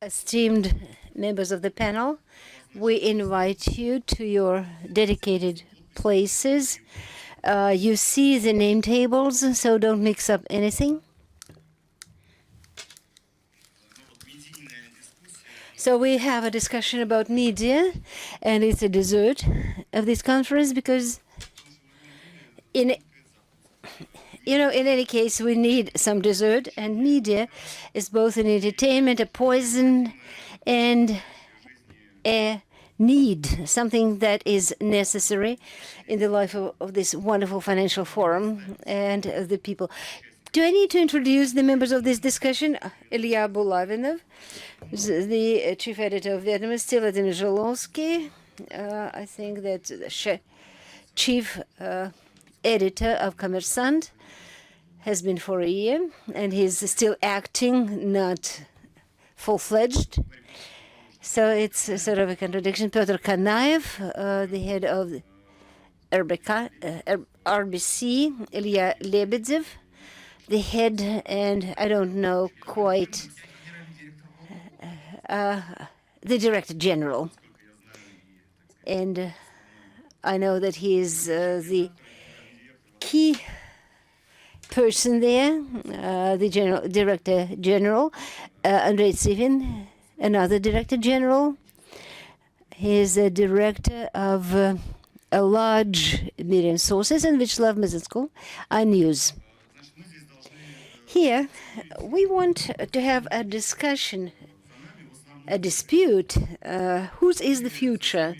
Esteemed members of the panel, we invite you to your dedicated places. You see the name tables, so don't mix up anything. So we have a discussion about media, and it's a dessert of this conference because in any case, we need some dessert, and media is both an entertainment, a poison, and a need, something that is necessary in the life of this wonderful financial forum and the people. Do I need to introduce the members of this discussion? Ilya Bulavinov, the chief editor of Ведомости, Vladimir Zhelonsky, I think that the chief editor of Kommersant, has been for a year, and he's still acting, not full-fledged. So it's a sort of a contradiction. Pyotr Kanaev, the head of RBC, Ilya Lebedev, the head, and I don't know quite, the director general. And I know that he is the key person there, the director general, Andrei Tsivin, another director general. He is a director of a large media sources, and Vyacheslav Mizitsko, iNews. Here, we want to have a discussion, a dispute. Whose is the future?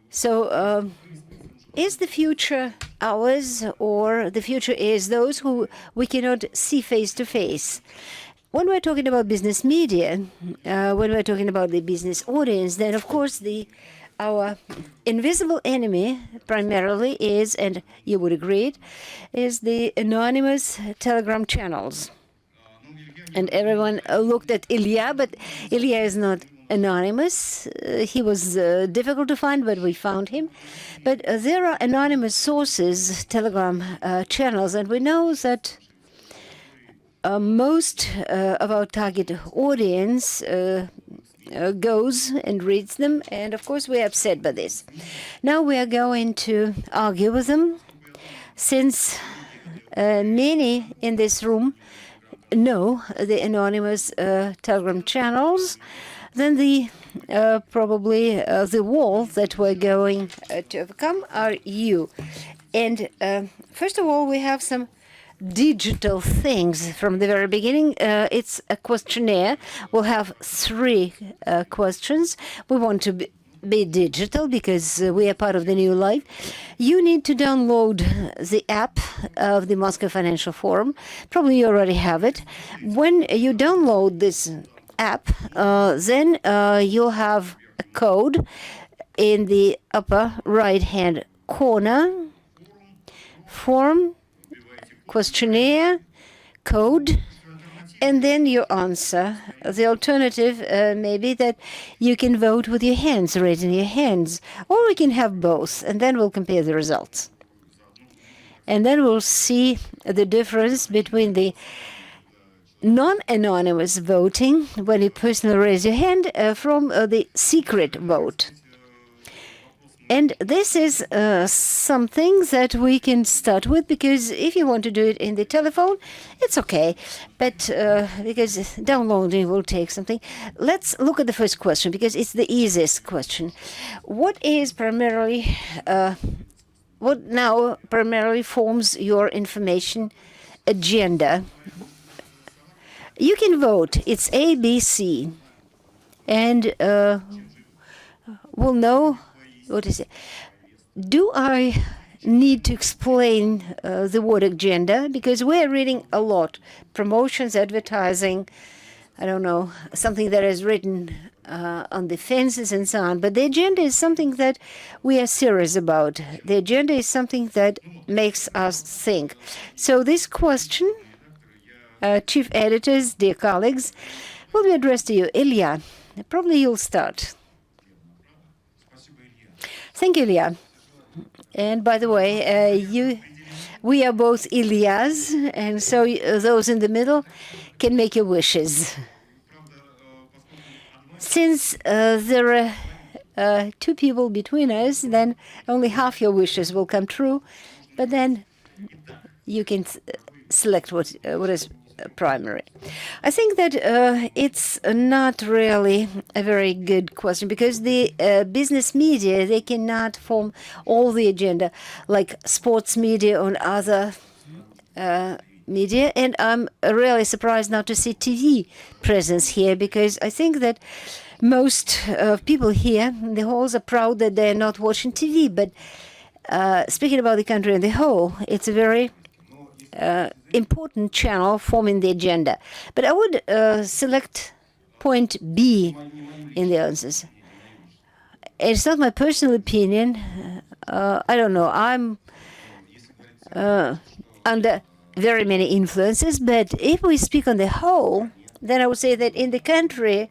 So, is the future ours, or the future is those who we cannot see face to face? When we're talking about business media, when we're talking about the business audience, then of course our invisible enemy primarily is, and you would agree, is the anonymous Telegram channels. And everyone looked at Ilya, but Ilya is not anonymous. He was difficult to find, but we found him. But there are anonymous sources, Telegram channels, and we know that most of our target audience goes and reads them, and of course we're upset by this. Now we are going to argue with them, since many in this room know the anonymous Telegram channels. Then probably the wall that we're going to overcome are you. And first of all, we have some digital things from the very beginning. It's a questionnaire. We'll have 3 questions. We want to be digital because we are part of the new life. You need to download the app of the Moscow Financial Forum. Probably you already have it. When you download this app, then you'll have a code in the upper right-hand corner. Form, questionnaire, code, and then your answer. The alternative may be that you can vote with your hands, raising your hands, or we can have both, and then we'll compare the results. And then we'll see the difference between the non-anonymous voting, when you personally raise your hand, from the secret vote. And this is something that we can start with, because if you want to do it in the telephone, it's okay. But because downloading will take something. Let's look at the first question, because it's the easiest question. What now primarily forms your information agenda? You can vote. It's A, B, C. And we'll know, what is it? Do I need to explain the word agenda? Because we're reading a lot. Promotions, advertising, I don't know, something that is written on the fences and so on. But the agenda is something that we are serious about. The agenda is something that makes us think. So this question, chief editors, dear colleagues, will be addressed to you. Ilya, probably you'll start. Thank you, Ilya. And by the way, we are both Ilyas, and so those in the middle can make your wishes. Since there are two people between us, then only half your wishes will come true, but then you can select what is primary. I think that it's not really a very good question, because the business media, they cannot form all the agenda, like sports media or other media. And I'm really surprised not to see TV presence here, because I think that most people here in the halls are proud that they're not watching TV. But speaking about the country as a whole, it's a very important channel forming the agenda. But I would select point B in the answers. It's not my personal opinion. I don't know. I'm under very many influences, but if we speak on the whole, then I would say that in the country,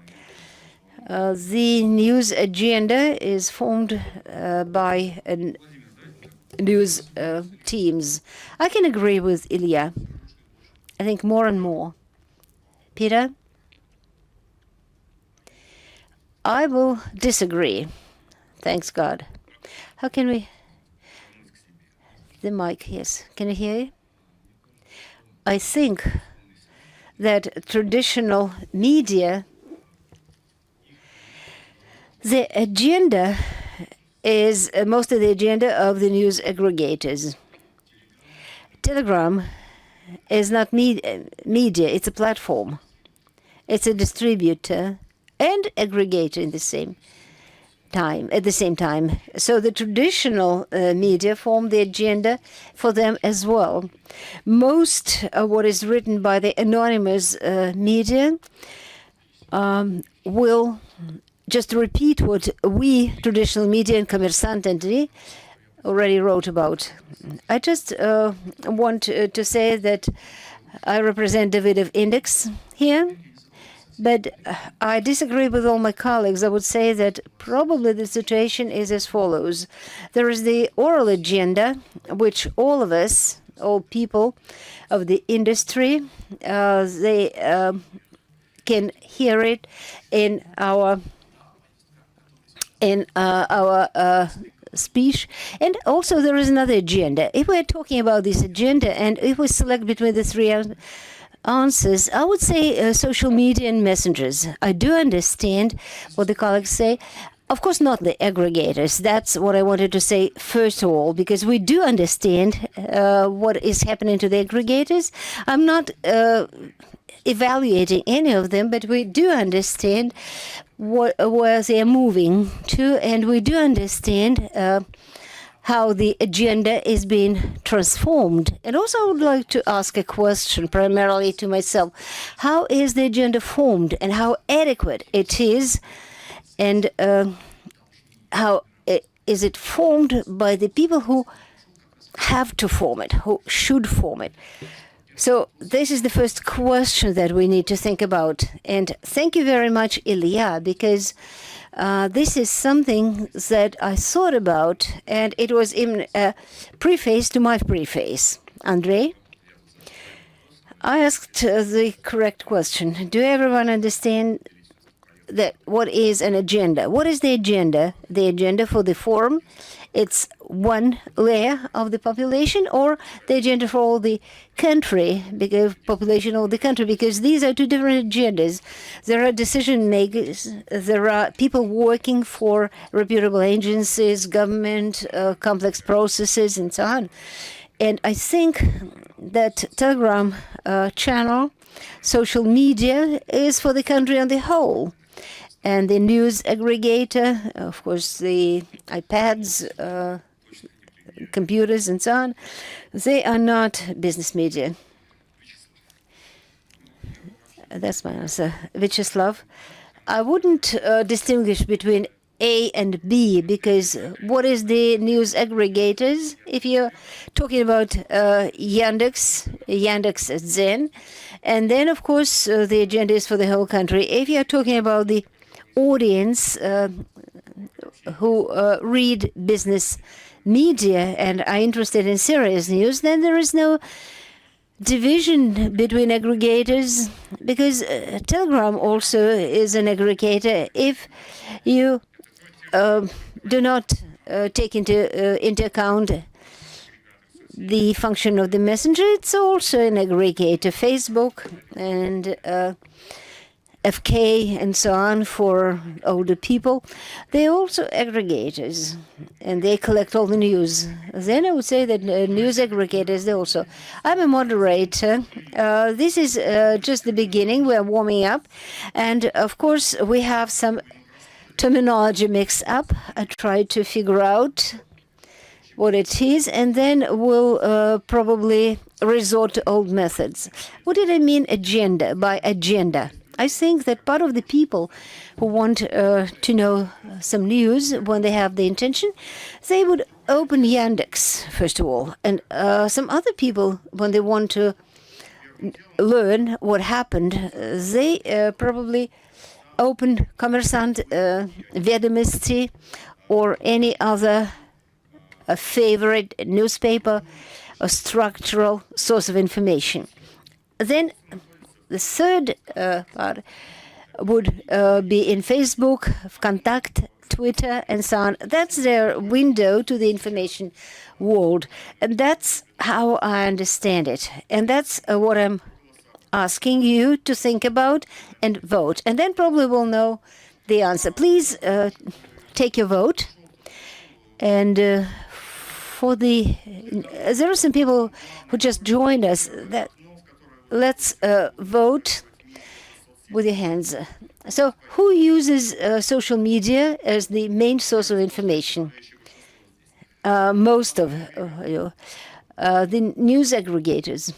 the news agenda is formed by news teams. I can agree with Ilya. I think more and more. Peter? I will disagree. Thanks God. How can we? The mic, yes. Can you hear you? I think that traditional media, the agenda is most of the agenda of the news aggregators. Telegram is not media, it's a platform. It's a distributor and aggregator in the same time, at the same time. So the traditional media form the agenda for them as well. Most of what is written by the anonymous media will just repeat what we, traditional media and Kommersant entity, already wrote about. I just want to say that I represent Davidov Index here, but I disagree with all my colleagues. I would say that probably the situation is as follows. There is the oral agenda, which all of us, all people of the industry, they can hear it in our speech. And also there is another agenda. If we're talking about this agenda, and if we select between the three answers, I would say social media and messengers. I do understand what the colleagues say. Of course, not the aggregators. That's what I wanted to say first of all, because we do understand what is happening to the aggregators. I'm not evaluating any of them, but we do understand where they are moving to, and we do understand how the agenda is being transformed. And also I would like to ask a question primarily to myself. How is the agenda formed, and how adequate it is, and how is it formed by the people who have to form it, who should form it? So this is the first question that we need to think about. And thank you very much, Ilya, because this is something that I thought about, and it was in a preface to my preface. Andrei? I asked the correct question. Do everyone understand that what is an agenda? What is the agenda? The agenda for the forum, it's one layer of the population, or the agenda for all the country, because population of the country, because these are two different agendas. There are decision makers, there are people working for reputable agencies, government, complex processes, and so on. And I think that Telegram channel, social media, is for the country on the whole. And the news aggregator, of course, the iPads, computers, and so on, they are not business media. That's my answer. Vyacheslav, I wouldn't distinguish between A and B, because what is the news aggregators? If you're talking about Yandex Zen, and then, of course, the agenda is for the whole country. If you're talking about the audience who read business media and are interested in serious news, then there is no division between aggregators, because Telegram also is an aggregator. If you do not take into account the function of the messenger, it's also an aggregator. Facebook and FK and so on for older people, they're also aggregators, and they collect all the news. Then I would say that news aggregators, they also. I'm a moderator. This is just the beginning. We're warming up. And of course, we have some terminology mix up. I try to figure out what it is, and then we'll probably resort to old methods. What did I mean agenda by agenda? I think that part of the people who want to know some news, when they have the intention, they would open Yandex, first of all. And some other people, when they want to learn what happened, they probably open Kommersant, Vedomosti, or any other favorite newspaper or structural source of information. Then the third part would be in Facebook, Contact, Twitter, and so on. That's their window to the information world. And that's how I understand it. And that's what I'm asking you to think about and vote. And then probably we'll know the answer. Please take your vote. And there are some people who just joined us. Let's vote with your hands. So who uses social media as the main source of information? Most of you. The news aggregators.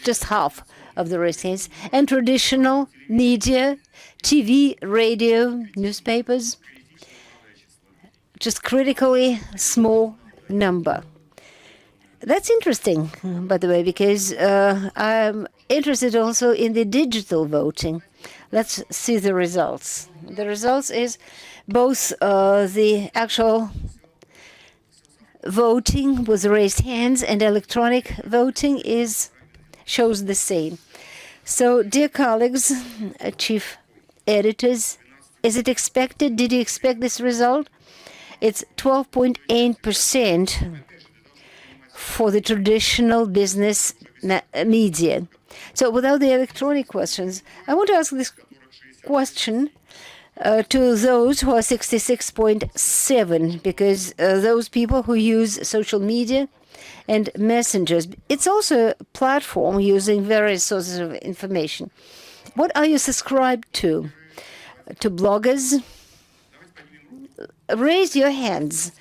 Just half of the race. And traditional media, TV, radio, newspapers. Just critically small number. That's interesting, by the way, because I'm interested also in the digital voting. Let's see the results. The results is both the actual voting with raised hands and electronic voting shows the same. So, dear colleagues, chief editors, is it expected? Did you expect this result? It's 12.8%. For the traditional business media. So without the electronic questions, I want to ask this question to those who are 66.7, because those people who use social media and messengers, it's also a platform using various sources of information. What are you subscribed to? To bloggers? Raise your hands.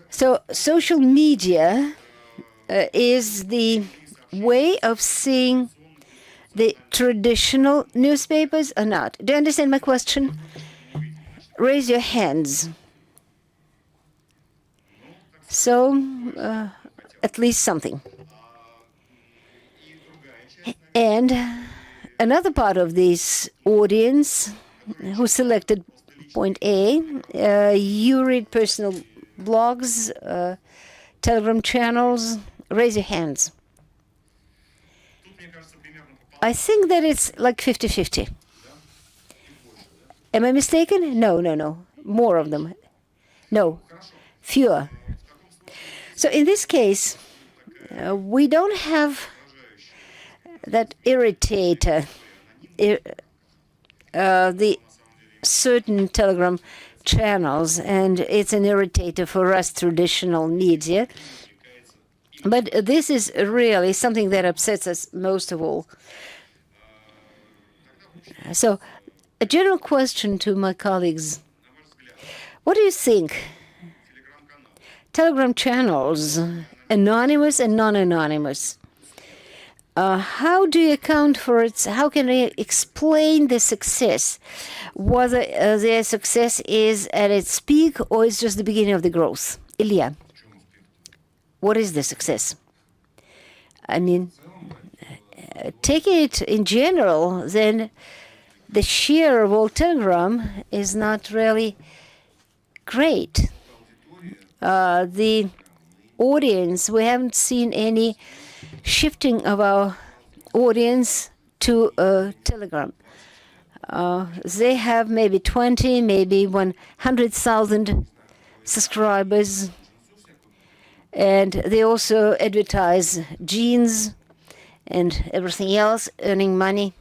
So social media is the way of seeing the traditional newspapers or not? Do you understand my question? Raise your hands. So, at least something. And another part of this audience who selected point A, you read personal blogs, Telegram channels. Raise your hands. I think that it's like 50-50. Am I mistaken? No. More of them. No, fewer. So in this case, we don't have that irritator, the certain Telegram channels, and it's an irritator for us traditional media. But this is really something that upsets us most of all. So, a general question to my colleagues. What do you think? Telegram channels, anonymous and non-anonymous. How do you account for it? How can we explain the success? Whether their success is at its peak or it's just the beginning of the growth? Ilya. What is the success? I mean, taking it in general, then the share of all Telegram is not really great. The audience, we haven't seen any shifting of our audience to Telegram. They have maybe 20, maybe 100,000 subscribers, and they also advertise jeans and everything else, earning money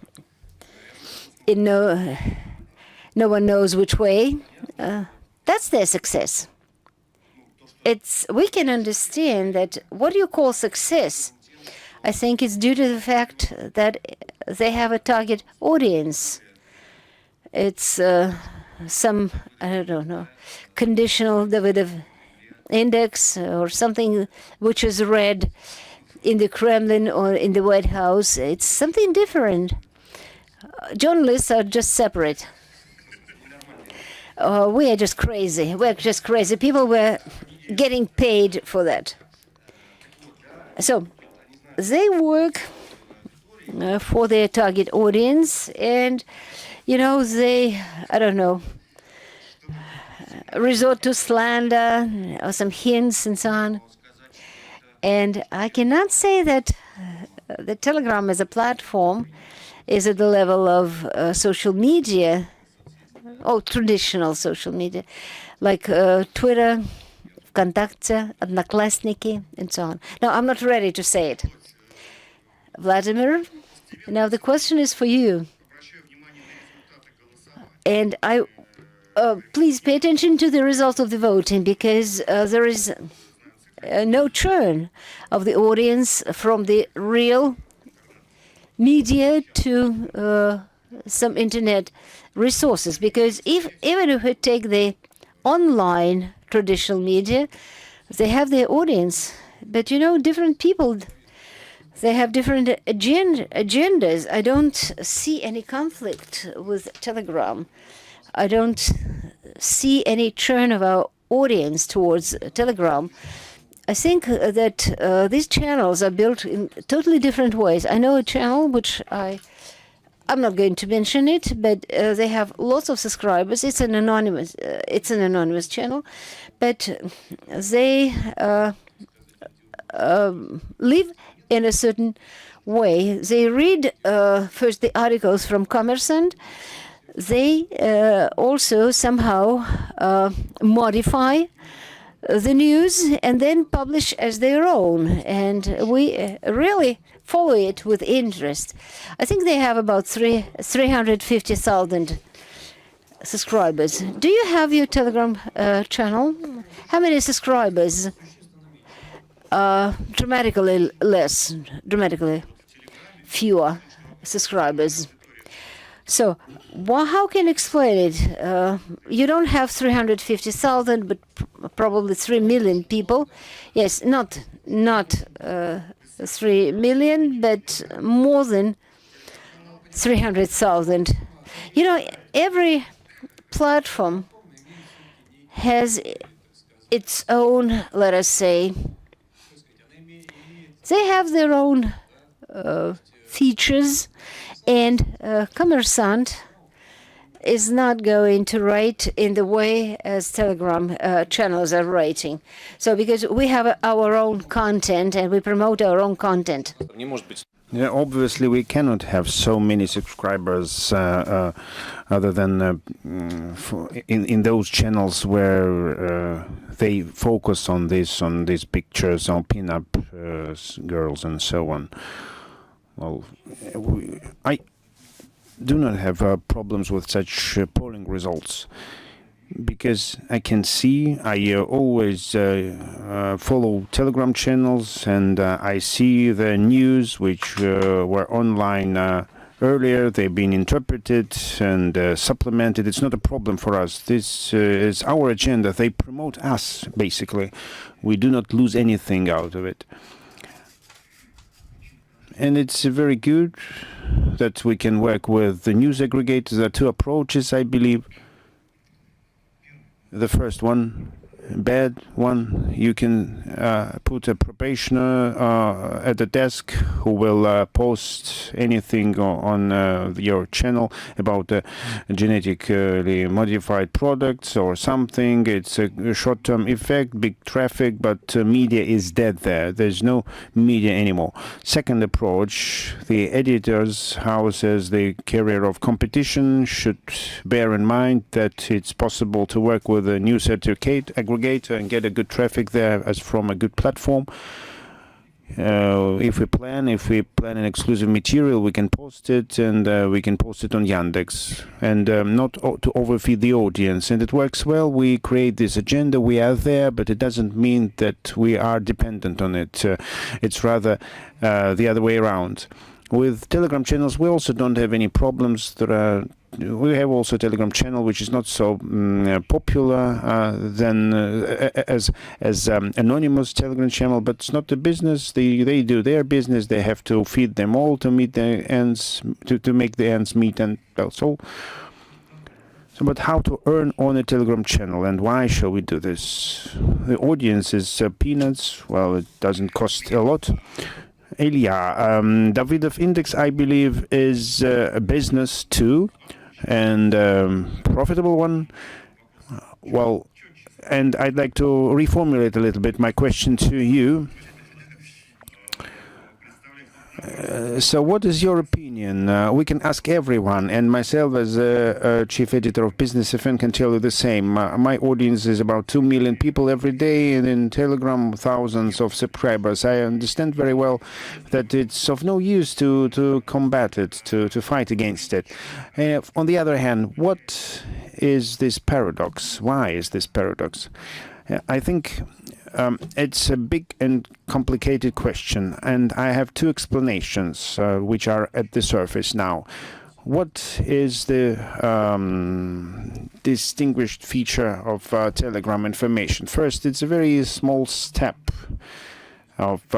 in no one knows which way. That's their success. We can understand that what you call success, I think it's due to the fact that they have a target audience. It's some, I don't know, conditional dividend index or something which is read in the Kremlin or in the White House. It's something different. Journalists are just separate. We are just crazy. We're just crazy. People were getting paid for that. So they work for their target audience, and they, I don't know, resort to slander or some hints and so on. And I cannot say that the Telegram as a platform is at the level of social media, traditional social media, like Twitter, ВКонтакте, Одноклассники, and so on. Now, I'm not ready to say it. Vladimir, now the question is for you. And please pay attention to the result of the voting, because there is no churn of the audience from the real media to some internet resources. Because even if we take the online traditional media, they have their audience. But different people, they have different agendas. I don't see any conflict with Telegram. I don't see any churn of our audience towards Telegram. I think that these channels are built in totally different ways. I know a channel which I'm not going to mention it, but they have lots of subscribers. It's an anonymous channel, but they live in a certain way. They read first the articles from Kommersant. They also somehow modify the news and then publish as their own, and we really follow it with interest. I think they have about 350,000 subscribers. Do you have your Telegram channel? How many subscribers? Dramatically less, dramatically fewer subscribers. So, how can you explain it? You don't have 350,000, but probably 3 million people. Yes, not 3 million, but more than 300,000. Every platform has its own, let us say, they have their own features, and Kommersant is not going to write in the way as Telegram channels are writing. So because we have our own content and we promote our own content. Yeah, obviously we cannot have so many subscribers other than in those channels where they focus on these pictures, on pin-up girls and so on. Well, I do not have problems with such polling results, because I can see, I always follow Telegram channels, and I see the news which were online earlier. They've been interpreted and supplemented. It's not a problem for us. This is our agenda. They promote us, basically. We do not lose anything out of it. And it's very good that we can work with the news aggregators. There are two approaches, I believe. The first one bad one. You can put a probationer at the desk who will post anything on your channel about genetically modified products or something. It's a short-term effect, big traffic, but media is dead there. There's no media anymore. Second approach, the editors' houses, the carrier of competition should bear in mind that it's possible to work with a news certificate aggregator and get a good traffic there as from a good platform. If we plan an exclusive material, we can post it, and we can post it on Yandex, and not to overfeed the audience. And it works well. We create this agenda. We are there, but it doesn't mean that we are dependent on it. It's rather the other way around. With Telegram channels, we also don't have any problems. We have also a Telegram channel which is not so popular than as anonymous Telegram channel, but it's not the business. They do their business. They have to feed them all to meet the ends, to make the ends meet, and so. But how to earn on a Telegram channel, and why shall we do this? The audience is peanuts. Well, it doesn't cost a lot. Ilya, Davidov Index, I believe, is a business too, and profitable one. Well, and I'd like to reformulate a little bit my question to you. So what is your opinion? We can ask everyone, and myself as a chief editor of Business FM can tell you the same. My audience is about 2 million people every day, and in Telegram thousands of subscribers. I understand very well that it's of no use to combat it, to fight against it. On the other hand, what is this paradox? Why is this paradox? I think it's a big and complicated question, and I have two explanations which are at the surface now. What is the distinguished feature of Telegram information? First, it's a very small step of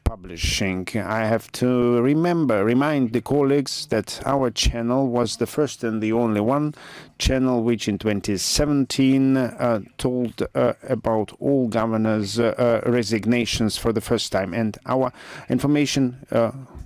publishing. I have to remind the colleagues that our channel was the first and the only one channel which in 2017 told about all governors' resignations for the first time, and our information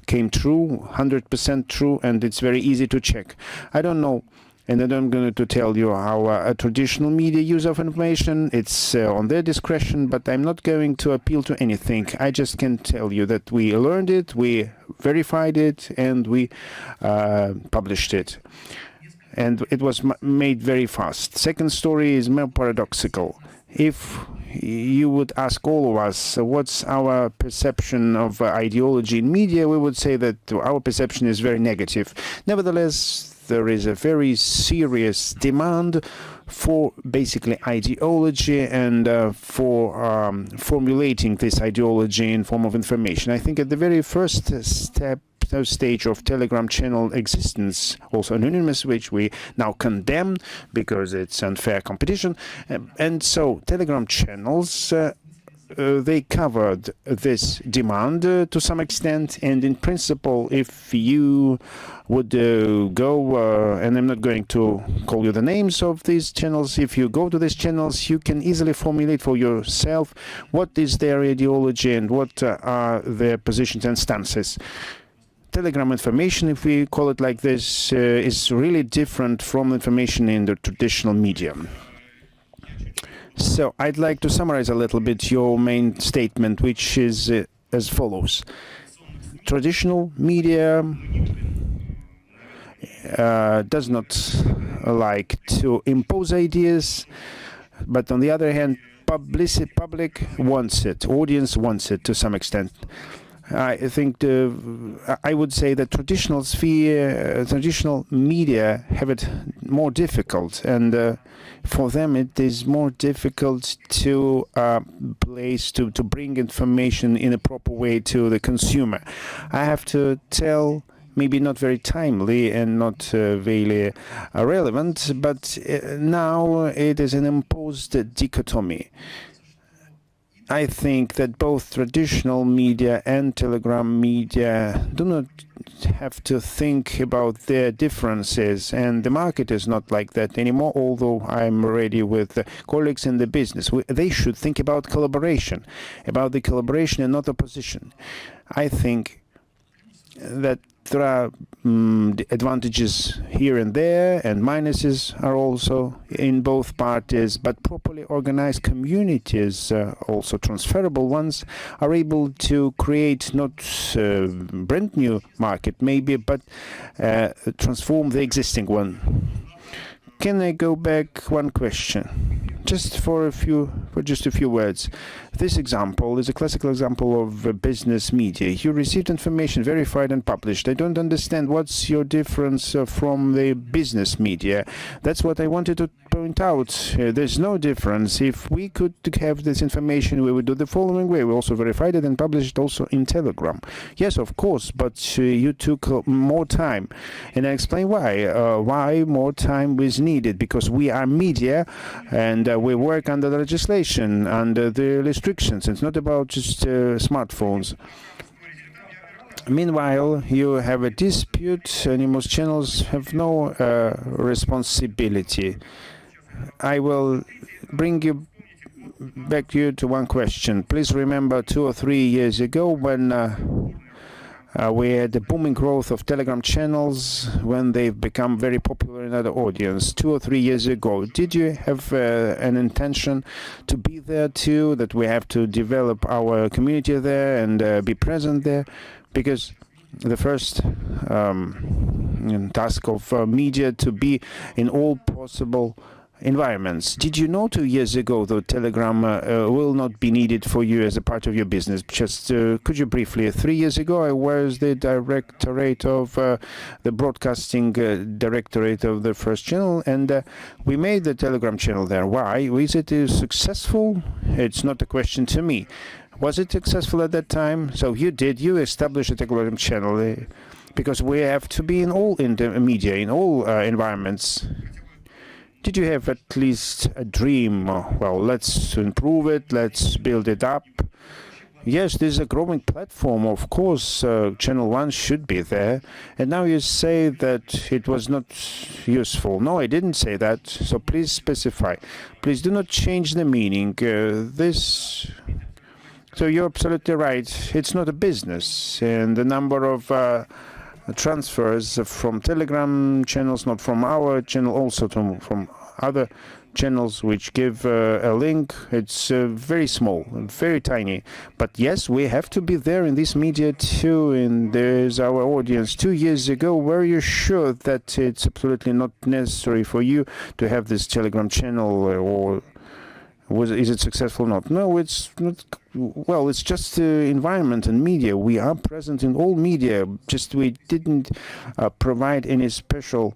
came true, 100% true, and it's very easy to check. I don't know, and then I'm going to tell you how a traditional media use of information, it's on their discretion, but I'm not going to appeal to anything. I just can tell you that we learned it, we verified it, and we published it. And it was made very fast. Second story is more paradoxical. If you would ask all of us what's our perception of ideology in media, we would say that our perception is very negative. Nevertheless, there is a very serious demand for basically ideology and for formulating this ideology in form of information. I think at the very first stage of Telegram channel existence, also anonymous, which we now condemn because it's unfair competition, and so Telegram channels they covered this demand to some extent, and in principle, if you would go, and I'm not going to call you the names of these channels, if you go to these channels, you can easily formulate for yourself what is their ideology and what are their positions and stances. Telegram information, if we call it like this, is really different from information in the traditional media. So I'd like to summarize a little bit your main statement, which is as follows. Traditional media does not like to impose ideas, but on the other hand, public wants it, audience wants it to some extent. I think I would say that traditional media have it more difficult, and for them it is more difficult to to bring information in a proper way to the consumer. I have to tell, maybe not very timely and not really relevant, but now it is an imposed dichotomy. I think that both traditional media and Telegram media do not have to think about their differences, and the market is not like that anymore, although I'm already with colleagues in the business. They should think about the collaboration and not opposition. I think that there are advantages here and there, and minuses are also in both parties, but properly organized communities, also transferable ones, are able to create not brand new market maybe, but transform the existing one. Can I go back one question? Just for just a few words. This example is a classical example of business media. You received information verified and published. I don't understand what's your difference from the business media. That's what I wanted to point out. There's no difference. If we could have this information, we would do the following way. We also verified it and published it also in Telegram. Yes, of course, but you took more time. And I explain why. Why more time was needed? Because we are media, and we work under the legislation, under the restrictions. It's not about just smartphones. Meanwhile, you have a dispute, and most channels have no responsibility. I will bring you back to one question. Please remember 2 or 3 years ago when we had the booming growth of Telegram channels, when they've become very popular in other audience. 2 or 3 years ago, did you have an intention to be there too, that we have to develop our community there and be present there? Because the first task of media to be in all possible environments. Did you know 2 years ago that Telegram will not be needed for you as a part of your business? Just could you briefly, 3 years ago I was the directorate of the broadcasting directorate of the first channel, and we made the Telegram channel there. Why? Is it successful? It's not a question to me. Was it successful at that time? So you established a Telegram channel because we have to be in all media, in all environments. Did you have at least a dream? Well, let's improve it, let's build it up. Yes, this is a growing platform. Of course, Channel 1 should be there. And now you say that it was not useful. No, I didn't say that. So please specify. Please do not change the meaning. So you're absolutely right. It's not a business. And the number of transfers from Telegram channels, not from our channel, also from other channels which give a link, it's very small, very tiny. But yes, we have to be there in this media too, and there's our audience. 2 years ago, were you sure that it's absolutely not necessary for you to have this Telegram channel, or is it successful or not? No, it's not. Well, it's just environment and media. We are present in all media. Just we didn't provide any special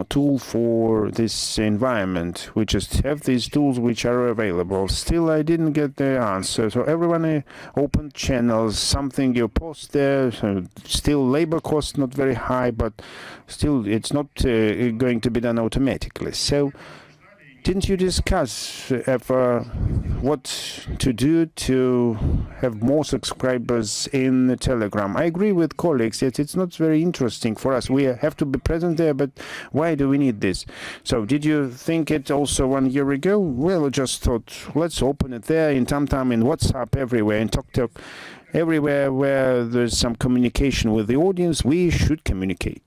tool for this environment. We just have these tools which are available. Still, I didn't get the answer. So everyone opened channels, something you post there. So still, labor cost not very high, but still, it's not going to be done automatically. So didn't you discuss ever what to do to have more subscribers in the Telegram? I agree with colleagues that it's not very interesting for us. We have to be present there, but why do we need this? So did you think it also 1 year ago? Well, I just thought, let's open it there in TamTam, in WhatsApp, everywhere, in TokTok, everywhere where there's some communication with the audience, we should communicate.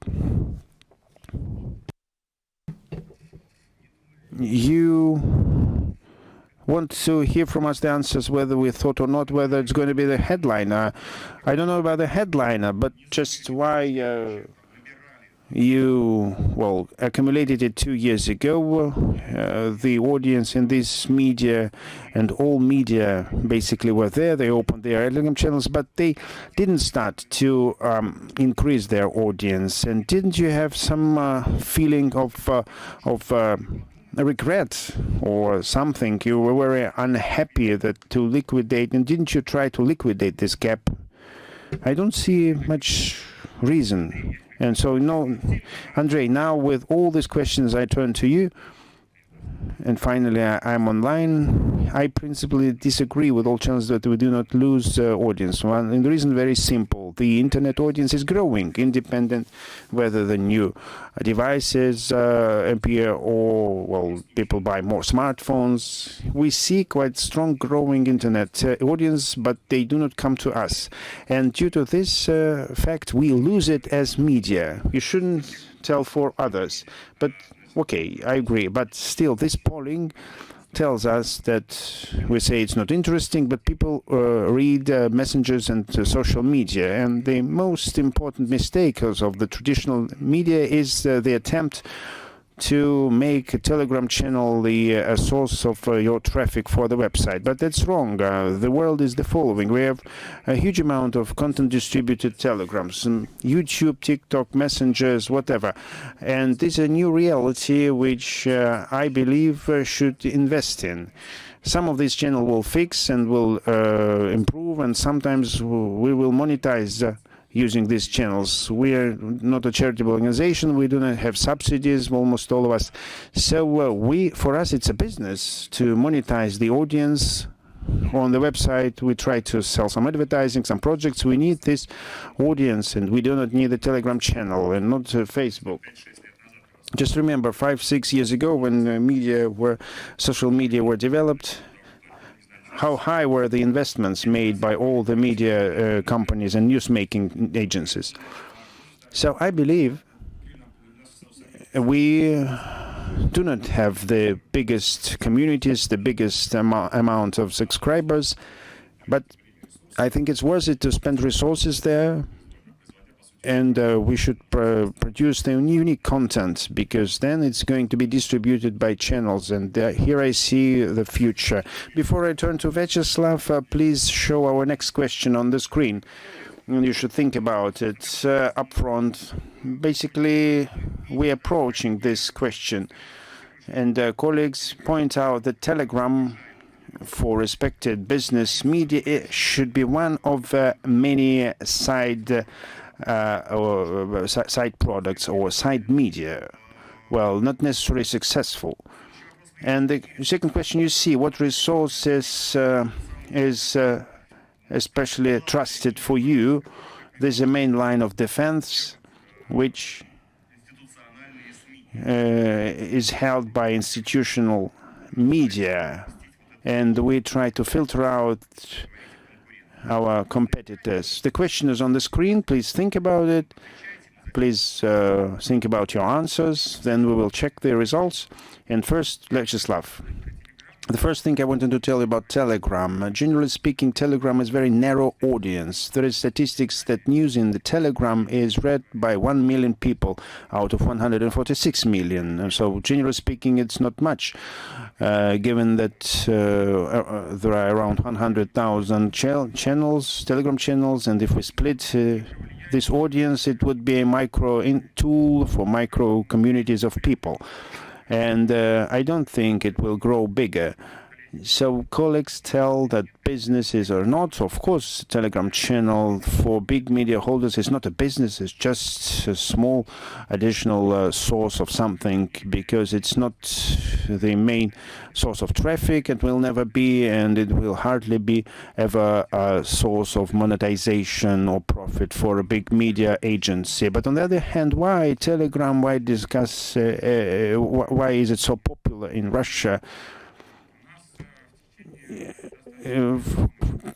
You want to hear from us the answers, whether we thought or not, whether it's going to be the headliner. I don't know about the headliner, but just why you, accumulated it 2 years ago. The audience in this media and all media basically were there. They opened their Telegram channels, but they didn't start to increase their audience. And didn't you have some feeling of a regret or something? You were very unhappy to liquidate, and didn't you try to liquidate this gap? I don't see much reason. And so, Andrei, now with all these questions, I turn to you. And finally, I'm online. I principally disagree with all channels that we do not lose audience. And the reason very simple. The internet audience is growing, independent whether the new devices appear or, well, people buy more smartphones. We see quite strong growing internet audience, but they do not come to us. And due to this fact, we lose it as media. You shouldn't tell for others. But okay, I agree, but still, this polling tells us that we say it's not interesting, but people read messengers and social media. And the most important mistake of the traditional media is the attempt to make a Telegram channel the source of your traffic for the website. But that's wrong. The world is the following. We have a huge amount of content distributed Telegrams, YouTube, TikTok, messengers, whatever. And this is a new reality which I believe should invest in. Some of these channels will fix and will improve, and sometimes we will monetize using these channels. We are not a charitable organization. We do not have subsidies, almost all of us. So for us, it's a business to monetize the audience. On the website, we try to sell some advertising, some projects. We need this audience, and we do not need a Telegram channel and not Facebook. Just remember, 5-6 years ago, when social media were developed, how high were the investments made by all the media companies and news-making agencies? So I believe we do not have the biggest communities, the biggest amount of subscribers, but I think it's worth it to spend resources there. And we should produce the unique content, because then it's going to be distributed by channels. And here I see the future. Before I turn to Vyacheslav, please show our next question on the screen. And you should think about it up front. Basically, we're approaching this question. And colleagues point out that Telegram, for respected business media, should be one of many side products or side media. Well, not necessarily successful. And the second question, you see what resources is especially trusted for you. There's a main line of defense, which is held by institutional media, and we try to filter out our competitors. The question is on the screen. Please think about it. Please think about your answers. Then we will check the results. And first, Vyacheslav. The first thing I wanted to tell you about Telegram. Generally speaking, Telegram is a very narrow audience. There is statistics that news in the Telegram is read by 1 million people out of 146 million. And so, generally speaking, it's not much, given that there are around 100,000 channels, Telegram channels, and if we split this audience, it would be a tool for micro communities of people. And I don't think it will grow bigger. So colleagues tell that businesses are not. Of course, Telegram channel for big media holders is not a business. It's just a small additional source of something, because it's not the main source of traffic. It will never be, and it will hardly be ever a source of monetization or profit for a big media agency. But on the other hand, why Telegram? Why discuss? Why is it so popular in Russia?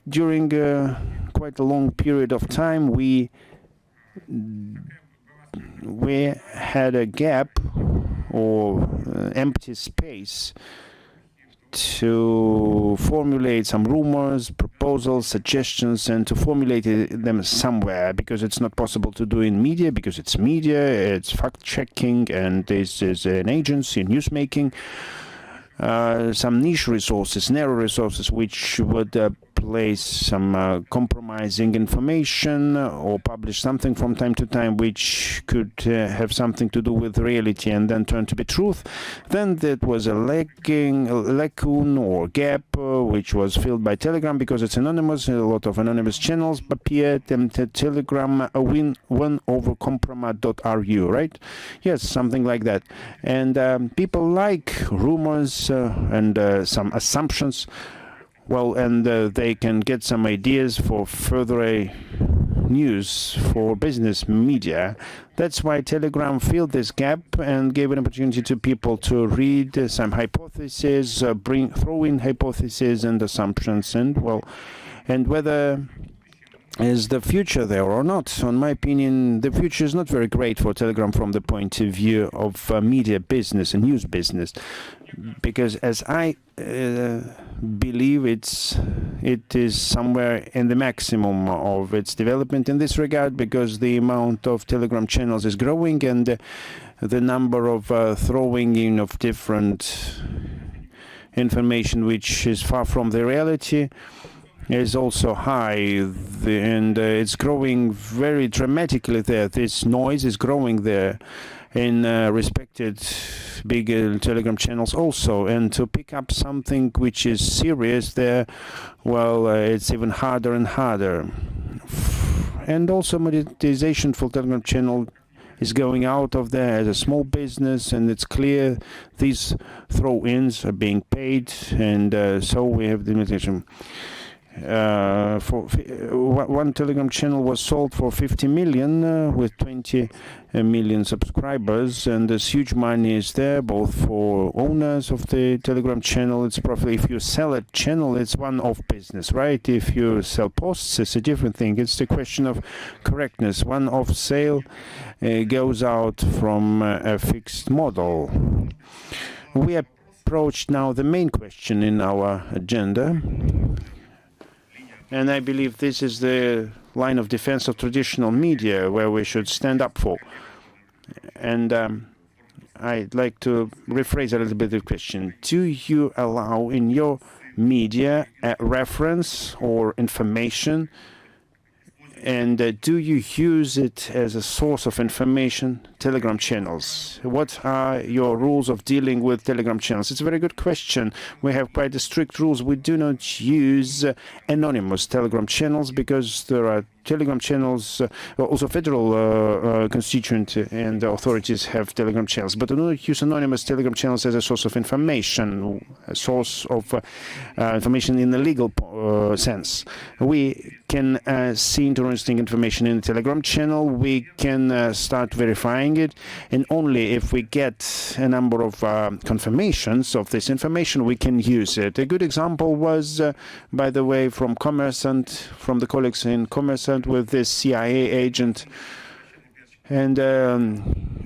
During quite a long period of time, we had a gap or empty space to formulate some rumors, proposals, suggestions, and to formulate them somewhere, because it's not possible to do in media, because it's media, it's fact-checking, and this is an agency, newsmaking. Some niche resources, narrow resources, which would place some compromising information or publish something from time to time which could have something to do with reality and then turn to be truth, then that was a lacune or gap which was filled by Telegram because it's anonymous. A lot of anonymous channels appeared, and Telegram won over compromat.ru, right? Yes, something like that. And people like rumors and some assumptions. Well, and they can get some ideas for further news for business media. That's why Telegram filled this gap and gave an opportunity to people to read some hypotheses, throw in hypotheses and assumptions, and whether is the future there or not. In my opinion, the future is not very great for Telegram from the point of view of media business and news business, because as I believe it is somewhere in the maximum of its development in this regard, because the amount of Telegram channels is growing and the number of throwing in of different information which is far from the reality is also high, and it's growing very dramatically there. This noise is growing there in respected big Telegram channels also, and to pick up something which is serious there, it's even harder and harder. And also monetization for Telegram channel is going out of there as a small business, and it's clear these throw-ins are being paid, and so we have the monetization. For one Telegram channel was sold for 50 million with 20 million subscribers, and this huge money is there both for owners of the Telegram channel. It's probably, if you sell a channel, it's one-off business, right? If you sell posts, it's a different thing. It's the question of correctness. One-off sale goes out from a fixed model. We approached now the main question in our agenda. And I believe this is the line of defense of traditional media where we should stand up for. And I'd like to rephrase a little bit the question. Do you allow in your media a reference or information, and do you use it as a source of information? Telegram channels. What are your rules of dealing with Telegram channels? It's a very good question. We have quite a strict rules. We do not use anonymous Telegram channels because there are Telegram channels, also federal constituent and authorities have Telegram channels, but do not use anonymous Telegram channels as a source of information, a source of information in the legal sense. We can see interesting information in the Telegram channel. We can start verifying it, and only if we get a number of confirmations of this information, we can use it. A good example was, by the way, from Commerzant, from the colleagues in Commerzant, with this CIA agent, and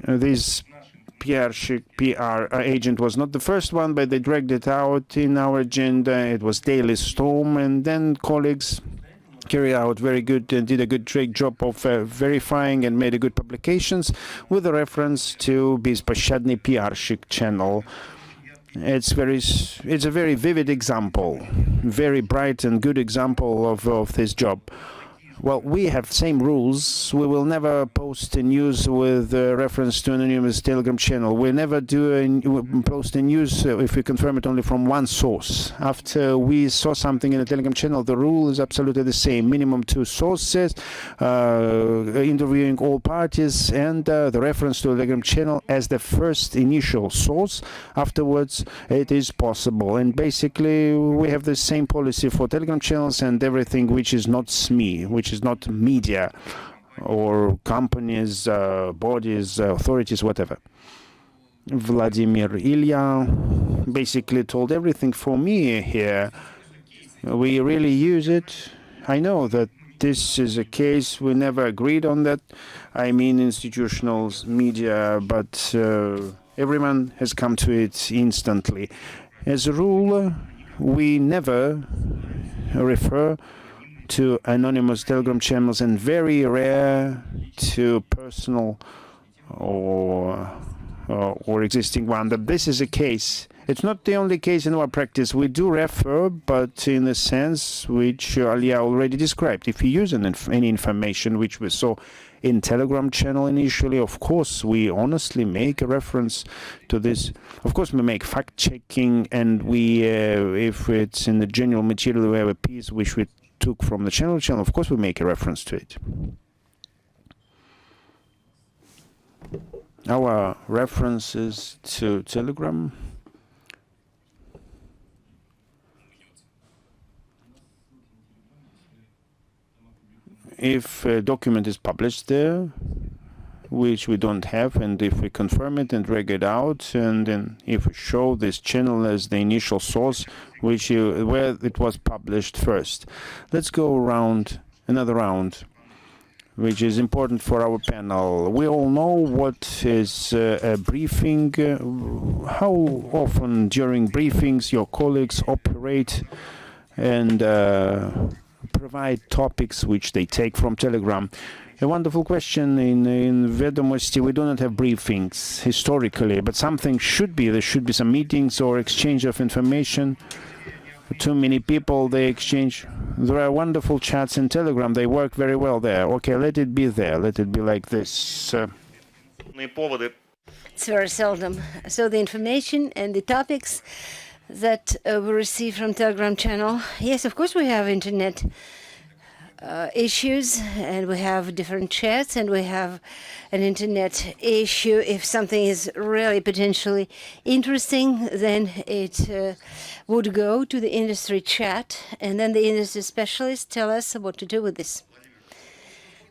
this PR agent was not the first one, but they dragged it out in our agenda. It was Daily Storm, and then colleagues carried out very good and did a good job of verifying and made a good publications with a reference to Bezpośredni PR channel. It's a very vivid example, very bright and good example of this job. Well, we have same rules. We will never post a news with reference to an anonymous Telegram channel. We'll never post a news if we confirm it only from one source. After we saw something in a Telegram channel, the rule is absolutely the same. Minimum 2 sources, interviewing all parties, and the reference to a Telegram channel as the first initial source. Afterwards, it is possible. And basically, we have the same policy for Telegram channels and everything which is not SME, which is not media or companies, bodies, authorities, whatever. Vladimir Ilya basically told everything for me here. We really use it. I know that this is a case. We never agreed on that. I mean institutional media, but everyone has come to it instantly. As a rule, we never refer to anonymous Telegram channels, and very rare to personal or existing one. But this is a case It's not the only case in our practice. We do refer, but in a sense which Alia already described. If you use any information which we saw in Telegram channel initially, of course, we honestly make a reference to this. Of course, we make fact-checking, and we, if it's in the general material, we have a piece which we took from the channel, of course, we make a reference to it. Our references to Telegram. If a document is published there, which we don't have, and if we confirm it and drag it out, and then if we show this channel as the initial source, where it was published first. Let's go around another round, which is important for our panel. We all know what is a briefing. How often during briefings your colleagues operate and provide topics which they take from Telegram? A wonderful question. In Vedomosti, we do not have briefings historically, but something should be. There should be some meetings or exchange of information. Too many people, they exchange. There are wonderful chats in Telegram. They work very well there. Okay, let it be there. Let it be like this. It's very seldom. So the information and the topics that we receive from Telegram channel. Yes, of course we have internet issues, and we have different chats, and we have an internet issue. If something is really potentially interesting, then it would go to the industry chat, and then the industry specialists tell us what to do with this.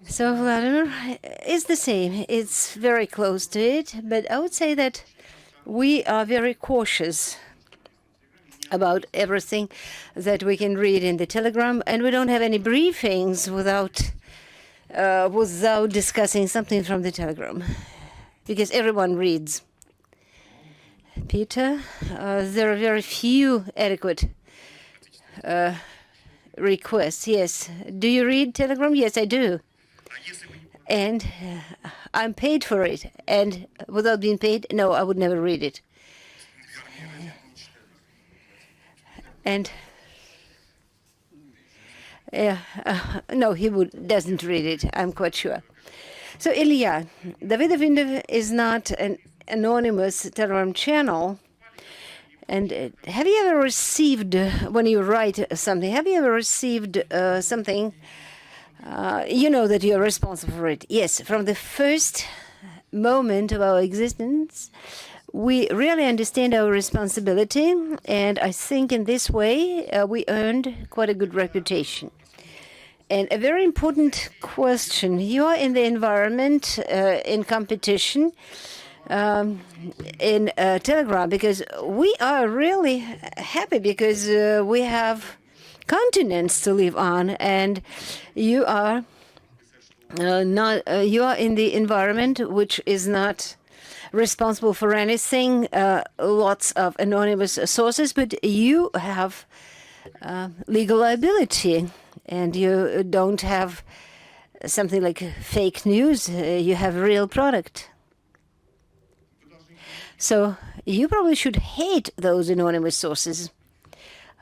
So Vladimir, it's the same. It's very close to it, but I would say that we are very cautious about everything that we can read in the Telegram, and we don't have any briefings without discussing something from the Telegram, because everyone reads. Peter, there are very few adequate requests. Yes. Do you read Telegram? Yes, I do. And I'm paid for it. And without being paid, no, I would never read it. And no, he doesn't read it, I'm quite sure. So Ilya, Davidov is not an anonymous Telegram channel. And have you ever received, when you write something, have you ever received something, you know that you're responsible for it? Yes, from the first moment of our existence, we really understand our responsibility, and I think in this way we earned quite a good reputation. And a very important question, you are in the environment, in competition, in Telegram, because we are really happy because we have continents to live on, and you are you are in the environment which is not responsible for anything, lots of anonymous sources, but you have legal liability, and you don't have something like fake news, you have a real product. So you probably should hate those anonymous sources.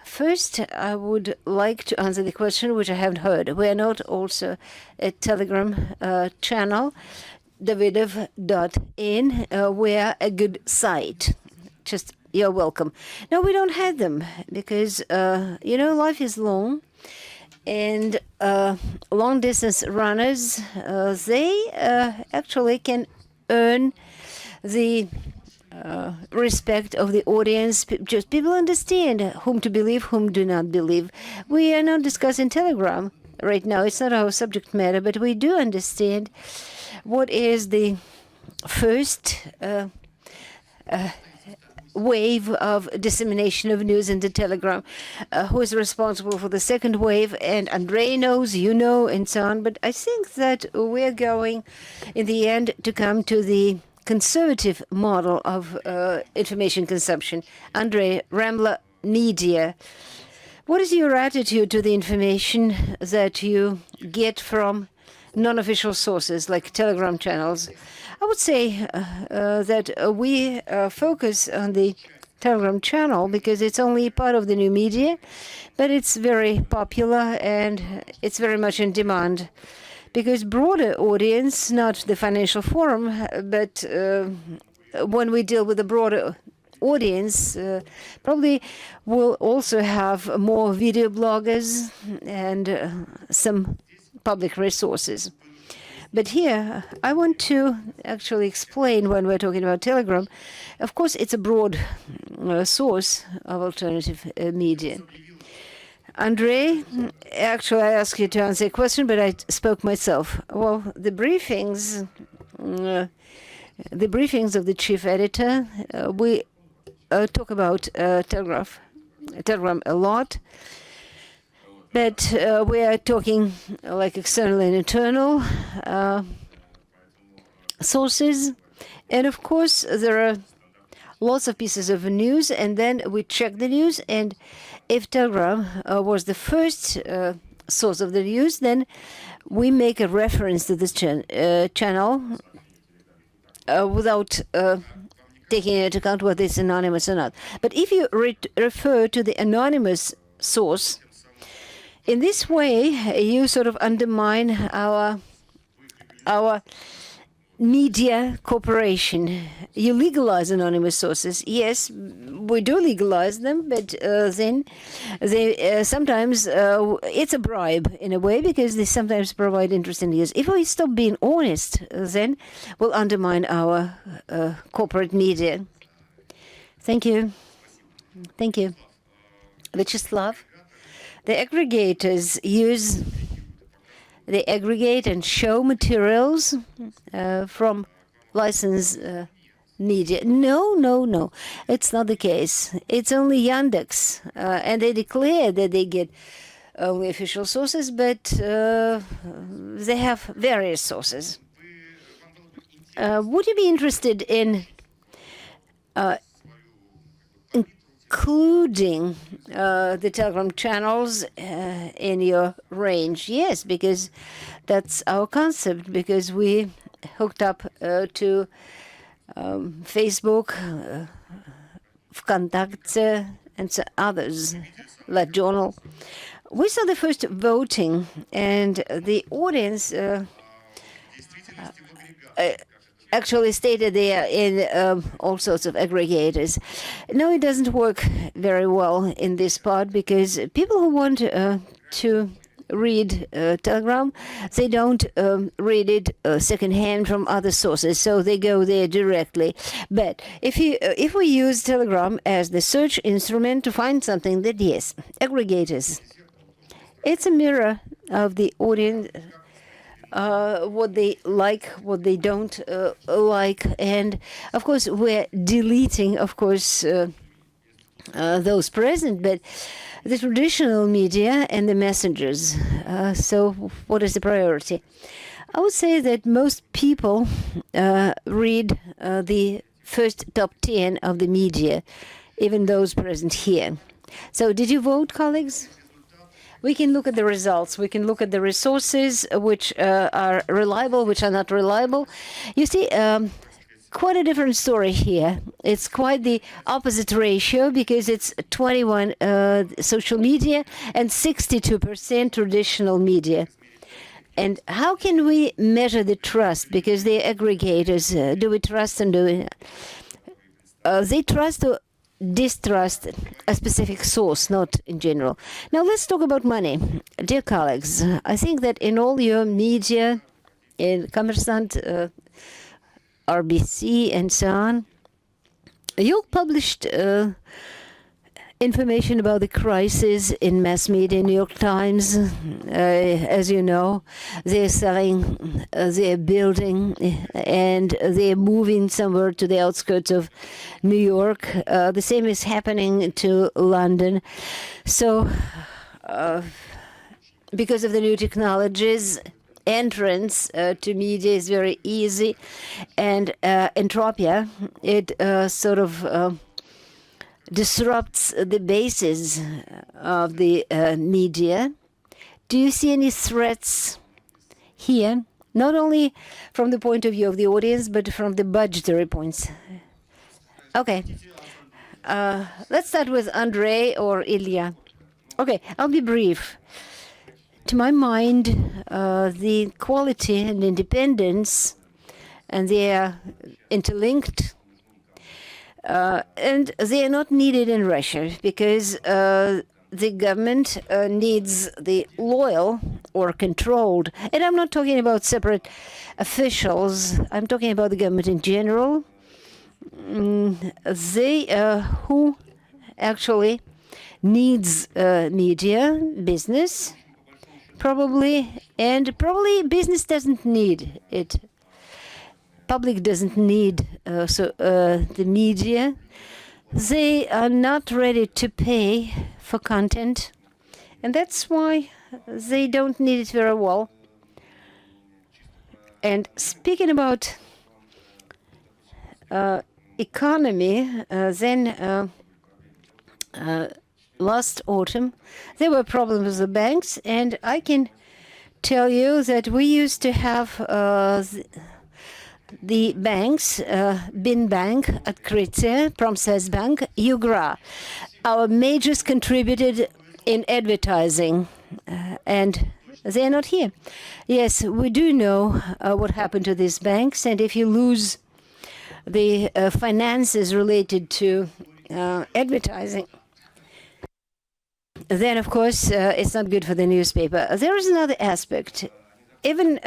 First, I would like to answer the question which I haven't heard. We are not also a Telegram channel. Davidov.in, we're a good site. Just, you're welcome. No, we don't have them because, you know, life is long, and long-distance runners, they actually can earn the respect of the audience. Just people understand whom to believe, whom do not believe. We are not discussing Telegram right now. It's not our subject matter, but we do understand what is the first wave of dissemination of news in the Telegram, who is responsible for the second wave, and Andrei knows, you know, and so on. But I think that we're going, in the end, to come to the conservative model of information consumption. Andrei, Rambler Media, what is your attitude to the information that you get from non-official sources like Telegram channels? I would say that we focus on the Telegram channel because it's only part of the new media, but it's very popular and it's very much in demand. Because broader audience, not the financial forum, but when we deal with a broader audience, probably will also have more video bloggers and some public resources. But here, I want to actually explain when we're talking about Telegram. Of course, it's a broad source of alternative media. Andrei, actually, I asked you to answer a question, but I spoke myself. Well, the briefings of the chief editor, we talk about Telegram a lot. But we are talking like external and internal sources. And of course, there are lots of pieces of news, and then we check the news. And if Telegram was the first source of the news, then we make a reference to this channel without taking into account whether it's anonymous or not. But if you refer to the anonymous source, in this way, you sort of undermine our media cooperation. You legalize anonymous sources. Yes, we do legalize them, but then they sometimes it's a bribe in a way because they sometimes provide interesting news. If we stop being honest, then we'll undermine our corporate media. Thank you. Thank you. Vyacheslav. The aggregators they aggregate and show materials from licensed media. No. It's not the case. It's only Yandex. And they declare that they get only official sources, but they have various sources. Would you be interested in including the Telegram channels in your range? Yes, because that's our concept, because we hooked up to Facebook, Vkontakte, and so others, like Journal. We saw the first voting, and the audience actually stated they are in all sorts of aggregators. No, it doesn't work very well in this part because people who want to read Telegram, they don't read it secondhand from other sources, so they go there directly. But if we use Telegram as the search instrument to find something, that yes, aggregators, it's a mirror of the audience. What they like, what they don't like, and of course we're deleting, of course, those present, but the traditional media and the messengers. So what is the priority? I would say that most people read the first top 10 of the media, even those present here. So did you vote, colleagues? We can look at the results. We can look at the resources which are reliable, which are not reliable. You see, quite a different story here. It's quite the opposite ratio because it's 21 social media and 62% traditional media. And how can we measure the trust? Because the aggregators, do we trust and do we? They trust or distrust a specific source, not in general. Now let's talk about money. Dear colleagues, I think that in all your media, in Kommersant, RBC, and so on, you published information about the crisis in mass media. New York Times, as you know, they're selling, they're building, and they're moving somewhere to the outskirts of New York. The same is happening to London. So, because of the new technologies, entrance to media is very easy, and entropia, it sort of disrupts the basis of the media. Do you see any threats here, not only from the point of view of the audience, but from the budgetary points? Okay. let's start with Andrei or Ilya. Okay, I'll be brief. To my mind, the quality and independence, and they are interlinked, and they are not needed in Russia because the government needs the loyal or controlled. And I'm not talking about separate officials. I'm talking about the government in general. They who actually needs media, business, probably, and probably business doesn't need it. Public doesn't need the media. They are not ready to pay for content, and that's why they don't need it very well. And speaking about economy, then last autumn there were problems with the banks, and I can tell you that we used to have the banks, Bin Bank, Открытие, Pромsvязьbank, Yugra. Our majors contributed in advertising, and they are not here. Yes, we do know what happened to these banks, and if you lose the finances related to advertising, then of course it's not good for the newspaper. There is another aspect. Even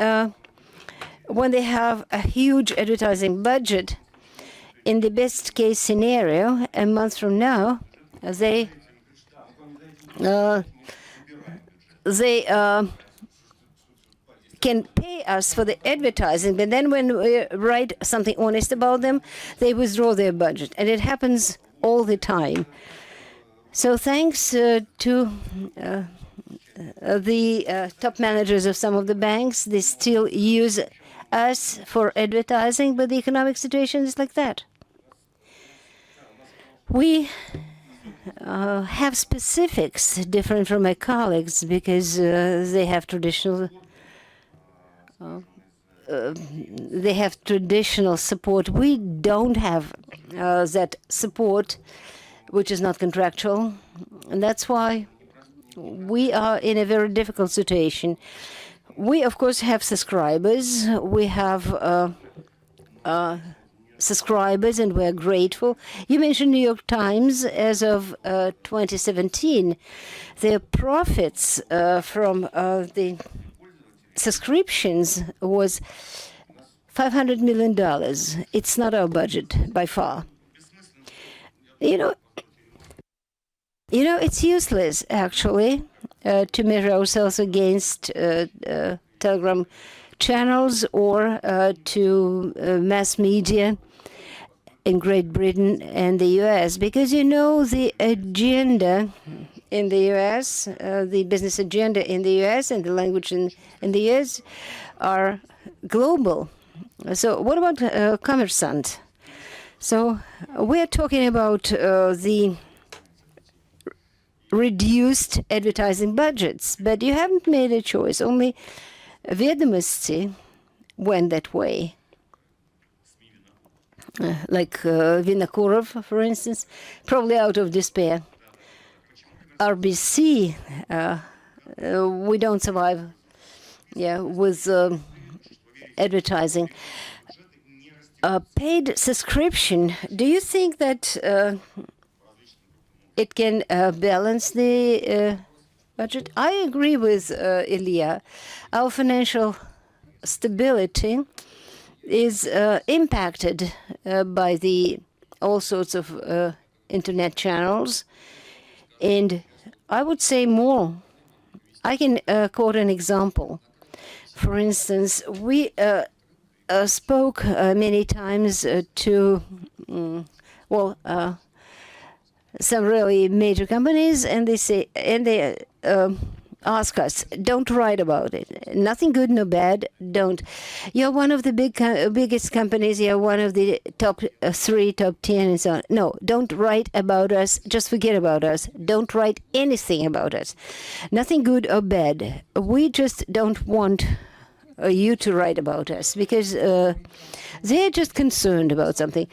when they have a huge advertising budget, in the best case scenario, a month from now, they can pay us for the advertising, but then when we write something honest about them, they withdraw their budget, and it happens all the time. So thanks to the top managers of some of the banks, they still use us for advertising, but the economic situation is like that. We have specifics different from my colleagues because they have traditional support. We don't have that support, which is not contractual, and that's why we are in a very difficult situation. We, of course, have subscribers. We have subscribers, and we're grateful. You mentioned New York Times. As of 2017, their profits from the subscriptions was $500 million. It's not our budget by far. You know, it's useless actually to measure ourselves against telegram channels or to mass media in Great Britain and the U.S. because the agenda in the U.S., the business agenda in the U.S. and the language in the U.S. are global. So what about Kommersant? So we're talking about the reduced advertising budgets, but you haven't made a choice. Only Ведомости went that way. Like Vinokurov, for instance, probably out of despair. RBC, we don't survive with advertising. Paid subscription, do you think that it can balance the budget? I agree with Ilya. Our financial stability is impacted by the all sorts of internet channels, and I would say more. I can quote an example. For instance, we spoke many times to some really major companies, and they ask us, don't write about it. Nothing good, no bad. Don't. You're one of the biggest companies. You're one of the top 3, top 10, and so on. No, don't write about us. Just forget about us. Don't write anything about us. Nothing good or bad. We just don't want you to write about us because they're just concerned about something.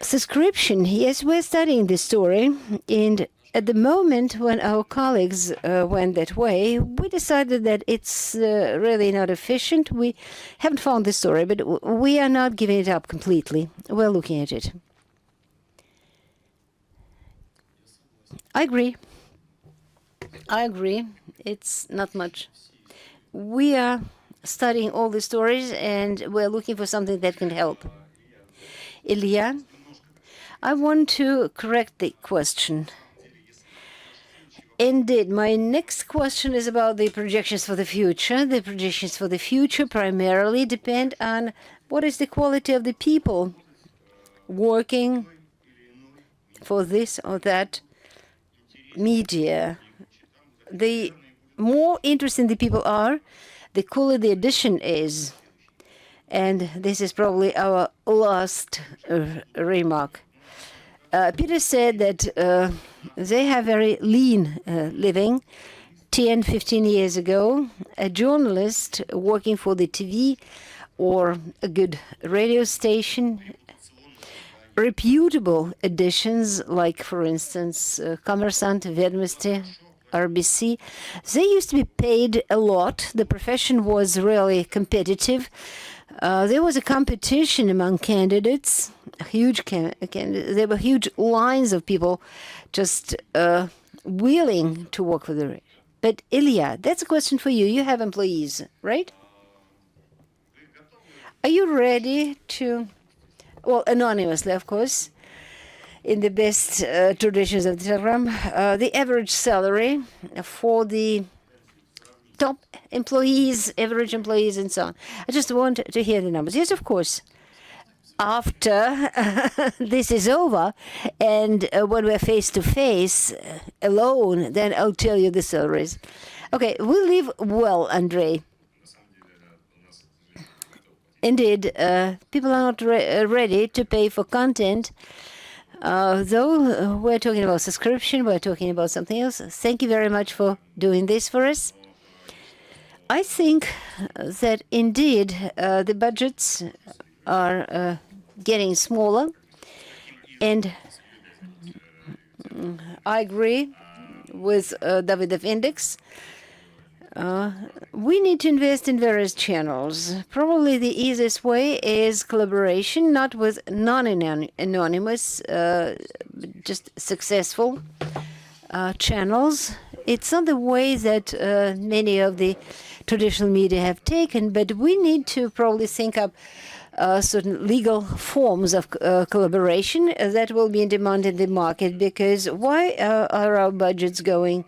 Subscription, yes, we're studying this story, and at the moment when our colleagues went that way, we decided that it's really not efficient. We haven't found the story, but we are not giving it up completely. We're looking at it. I agree. It's not much. We are studying all the stories, and we're looking for something that can help. Ilya, I want to correct the question. Indeed, my next question is about the projections for the future. The projections for the future primarily depend on what is the quality of the people working for this or that media. The more interesting the people are, the cooler the edition is. And this is probably our last remark. Peter said that they have very lean living. 10, 15 years ago, a journalist working for the TV or a good radio station, reputable editions like, for instance, Kommersant, Ведомости, RBC, they used to be paid a lot. The profession was really competitive. There was a competition among candidates, there were huge lines of people just willing to work for the radio. But Ilya, that's a question for you. You have employees, right? Are you ready to, well, anonymously, of course, in the best traditions of the Telegram, the average salary for the top employees, average employees, and so on. I just want to hear the numbers. Yes, of course. After this is over, and when we're face to face, alone, then I'll tell you the salaries. Okay, we live well, Andrei. Indeed, people are not ready to pay for content. Though we're talking about subscription, we're talking about something else. Thank you very much for doing this for us. I think that indeed the budgets are getting smaller, and I agree with Davidov Index. We need to invest in various channels. Probably the easiest way is collaboration, not with non-anonymous, just successful channels. It's not the way that many of the traditional media have taken, but we need to probably think up certain legal forms of collaboration that will be in demand in the market. Because why are our budgets going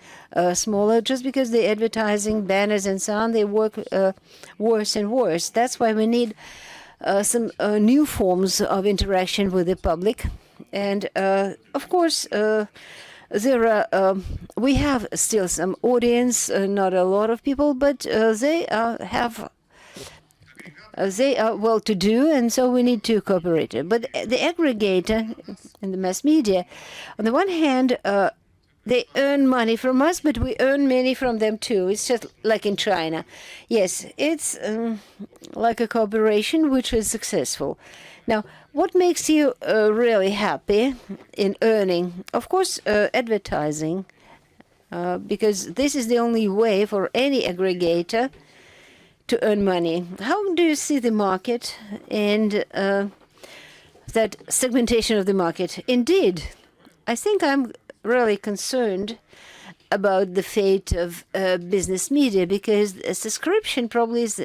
smaller? Just because the advertising, banners, and so on, they work worse and worse. That's why we need some new forms of interaction with the public. And of course, we have still some audience, not a lot of people, but they are well-to-do, and so we need to cooperate. But the aggregator and the mass media, on the one hand, they earn money from us, but we earn money from them too. It's just like in China. Yes, it's like a cooperation which is successful. Now, what makes you really happy in earning? Of course, advertising, because this is the only way for any aggregator to earn money. How do you see the market and that segmentation of the market? Indeed, I think I'm really concerned about the fate of business media, because a subscription probably is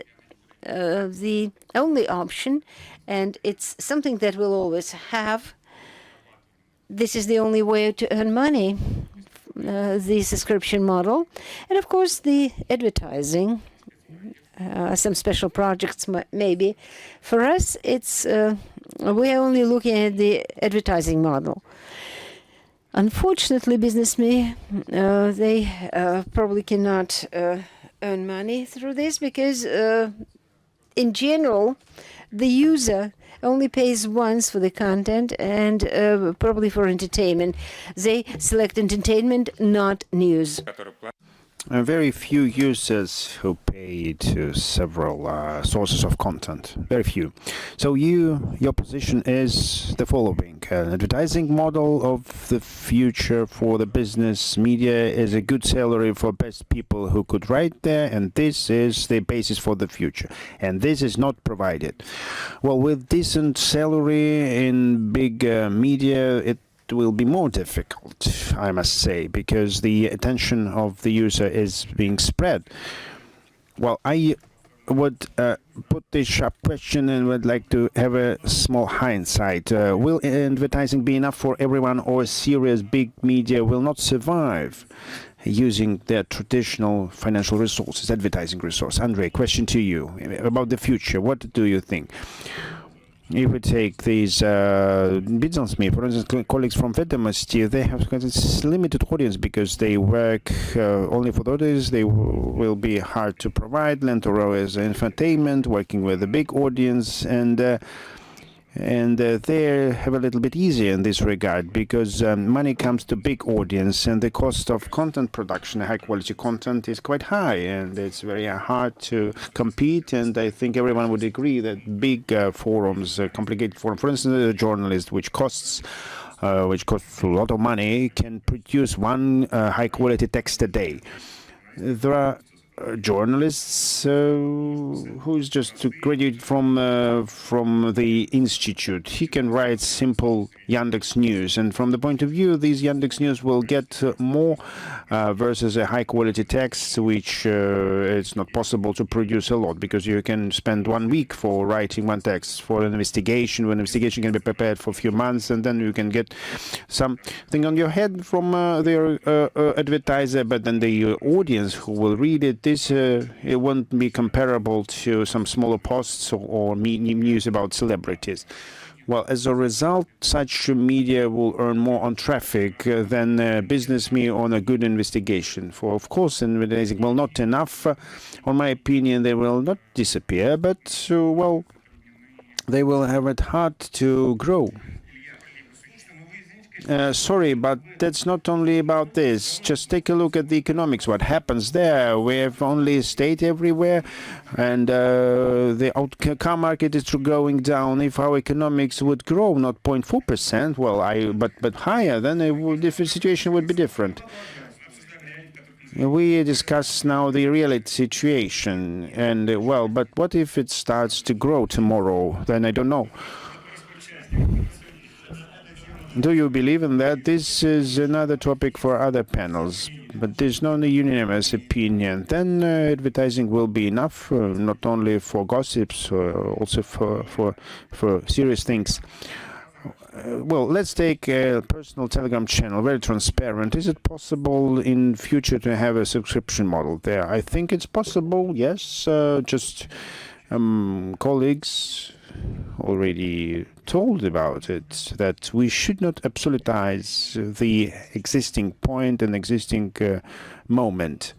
the only option, and it's something that we'll always have. This is the only way to earn money, the subscription model. And of course, the advertising, some special projects maybe. For us, it's we're only looking at the advertising model. Unfortunately, they probably cannot earn money through this, because in general, the user only pays once for the content, and probably for entertainment. They select entertainment, not news. Very few users who pay to several sources of content. Very few. So your position is the following: an advertising model of the future for the business media is a good salary for best people who could write there, and this is the basis for the future. And this is not provided. Well, with decent salary in big media, it will be more difficult, I must say, because the attention of the user is being spread. Well, I would put this sharp question and would like to have a small hindsight. Will advertising be enough for everyone, or serious big media will not survive using their traditional financial resources, advertising resource? Andrei, question to you about the future. What do you think? If we take these business me, for instance, colleagues from Vedomosti, they have a limited audience because they work only for the audience. They will be hard to provide. Lentoro is entertainment, working with a big audience, and they have a little bit easier in this regard because money comes to big audience, and the cost of content production, high quality content, is quite high, and it's very hard to compete. And I think everyone would agree that big forums, complicated forums, for instance, a journalist, which costs a lot of money, can produce one high quality text a day. There are journalists who's just graduated from the institute. He can write simple Yandex News, and from the point of view, these Yandex News will get more versus a high quality text, which it's not possible to produce a lot, because you can spend 1 week for writing one text. For an investigation, when investigation can be prepared for a few months, and then you can get something on your head from their advertiser, but then the audience who will read it, it won't be comparable to some smaller posts or news about celebrities. Well, as a result, such media will earn more on traffic than business me on a good investigation. For, of course, advertising will not enough. On my opinion, they will not disappear, but, well, they will have it hard to grow. Sorry, but that's not only about this. Just take a look at the economics, what happens there. We have only state everywhere, and the car market is going down. If our economics would grow, not 0.4%, well, but higher, then the situation would be different. We discuss now the real situation, and, well, but what if it starts to grow tomorrow? Then I don't know. Do you believe in that? This is another topic for other panels, but there's no unanimous opinion. Then advertising will be enough, not only for gossips, also for serious things. Well, let's take a personal Telegram channel, very transparent. Is it possible in future to have a subscription model there? I think it's possible, yes. Just colleagues already told about it, that we should not absolutize the existing point and existing moment.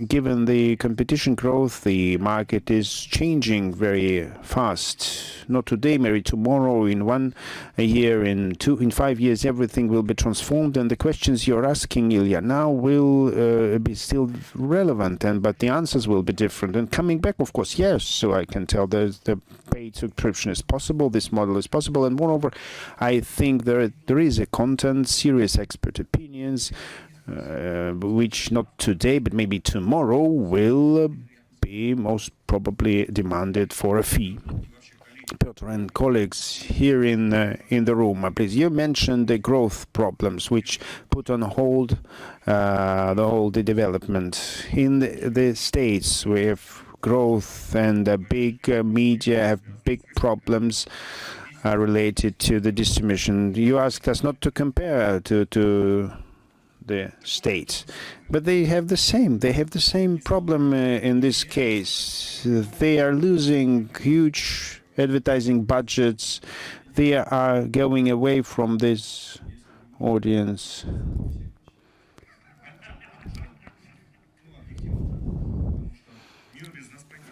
Given the competition growth, the market is changing very fast. Not today, maybe tomorrow, in 1 year, in 5 years, everything will be transformed. And the questions you're asking, Ilya, now will be still relevant, but the answers will be different. And coming back, of course, yes. So I can tell the paid subscription is possible. This model is possible. And moreover, I think there is a content, serious expert opinions, which not today, but maybe tomorrow, will be most probably demanded for a fee. Piotr and colleagues here in the room, please. You mentioned the growth problems, which put on hold the development in the States. We have growth, and the big media have big problems related to the distribution. You asked us not to compare to the States, but they have the same problem in this case. They are losing huge advertising budgets. They are going away from this audience.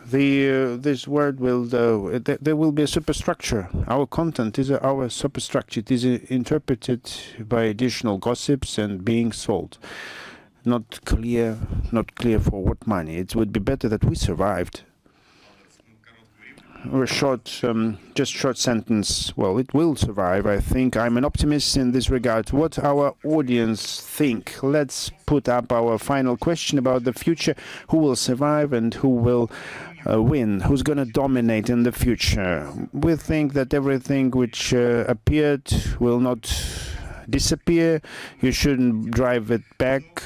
This word will there will be a superstructure. Our content is our superstructure. It is interpreted by additional gossips and being sold. not clear for what money. It would be better that we survived. A short sentence. Well, it will survive, I think. I'm an optimist in this regard. What our audience think. Let's put up our final question about the future. Who will survive and who will win? Who's going to dominate in the future? We think that everything which appeared will not disappear. You shouldn't drive it back.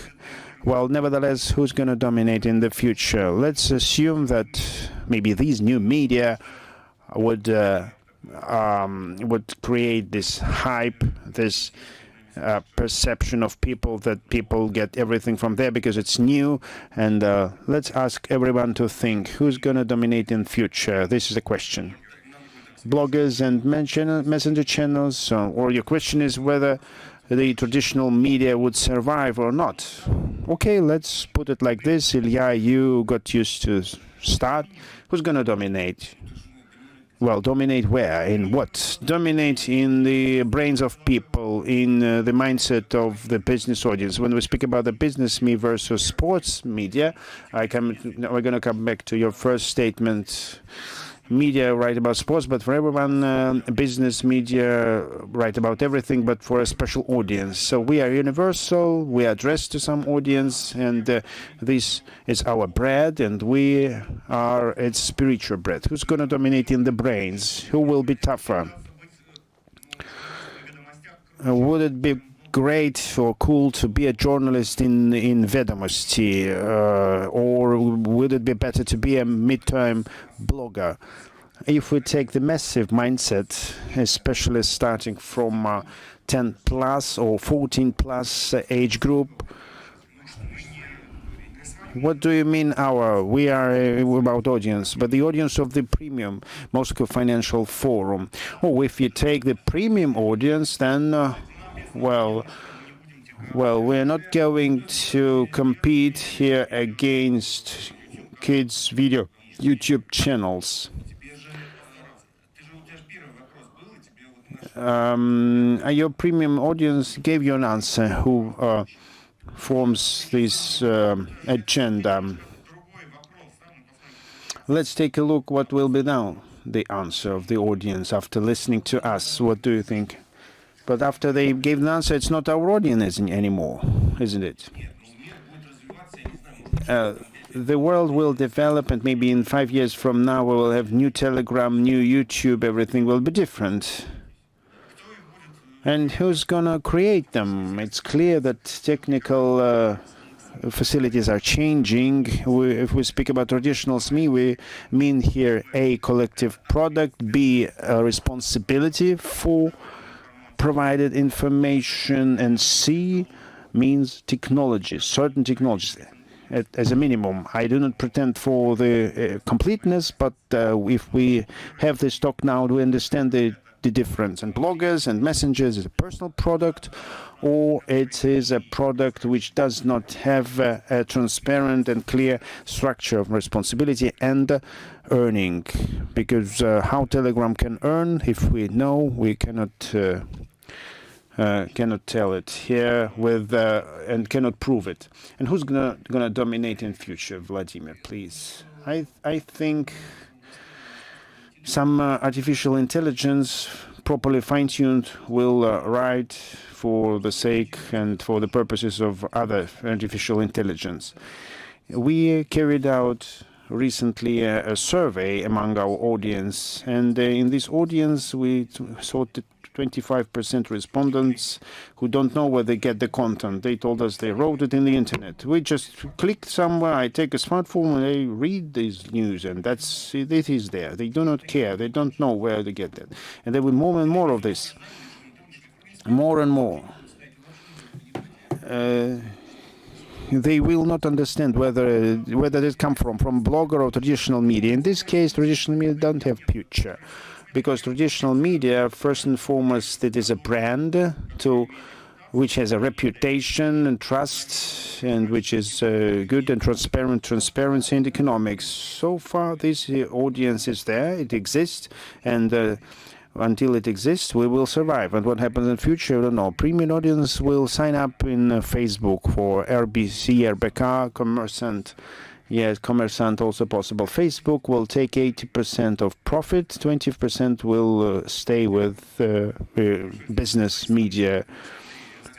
Well, nevertheless, who's going to dominate in the future? Let's assume that maybe these new media would create this hype, this perception of people that people get everything from there because it's new. And let's ask everyone to think who's going to dominate in future. This is the question. Bloggers and messenger channels, or your question is whether the traditional media would survive or not. Okay, let's put it like this. Ilya, you got used to start. Who's going to dominate? Well, dominate where? In what? Dominate in the brains of people, in the mindset of the business audience. When we speak about the business me versus sports media, we're going to come back to your first statement. Media write about sports, but for everyone, business media write about everything, but for a special audience. So we are universal, we are addressed to some audience, and this is our bread, and we are its spiritual bread. Who's going to dominate in the brains? Who will be tougher? Would it be great or cool to be a journalist in Vedomosti, or would it be better to be a mid-term blogger? If we take the massive mindset, especially starting from 10 plus or 14 plus age group, what do you mean our? We are about audience, but the audience of the premium Moscow Financial Forum. Oh, if you take the premium audience, then well, we're not going to compete here against kids' video YouTube channels. Your premium audience gave you an answer. Who forms this agenda? Let's take a look what will be now the answer of the audience after listening to us. What do you think? But after they gave the answer, it's not our audience anymore, isn't it? The world will develop, and maybe in 5 years from now, we will have new Telegram, new YouTube, everything will be different. And who's going to create them? It's clear that technical facilities are changing. If we speak about traditional SME, we mean here A, collective product, B, a responsibility for provided information, and C means technologies, certain technologies. As a minimum, I do not pretend for the completeness, but if we have this talk now, we understand the difference. And bloggers and messengers is a personal product, or it is a product which does not have a transparent and clear structure of responsibility and earning. Because how Telegram can earn, if we know, we cannot tell it here with and cannot prove it. And who's gonna dominate in future? Vladimir, please. I think some artificial intelligence, properly fine-tuned, will write for the sake and for the purposes of other artificial intelligence. We carried out recently a survey among our audience, and in this audience we saw 25% respondents who don't know where they get the content. They told us they wrote it in the internet. We just click somewhere, I take a smartphone and I read this news, and it is there. They do not care. They don't know where they get it. And there will be more and more of this. More and more. They will not understand whether it come from blogger or traditional media. In this case, traditional media don't have future. Because traditional media, first and foremost, it is a brand which has a reputation and trust, and which is good and transparency in economics. So far, this audience is there, it exists, and Until it exists, we will survive. And what happens in the future, I don't know. Premium audience will sign up in Facebook for RBC, RBK, Commerçant. Yes, Commerçant also possible. Facebook will take 80% of profit, 20% will stay with business media.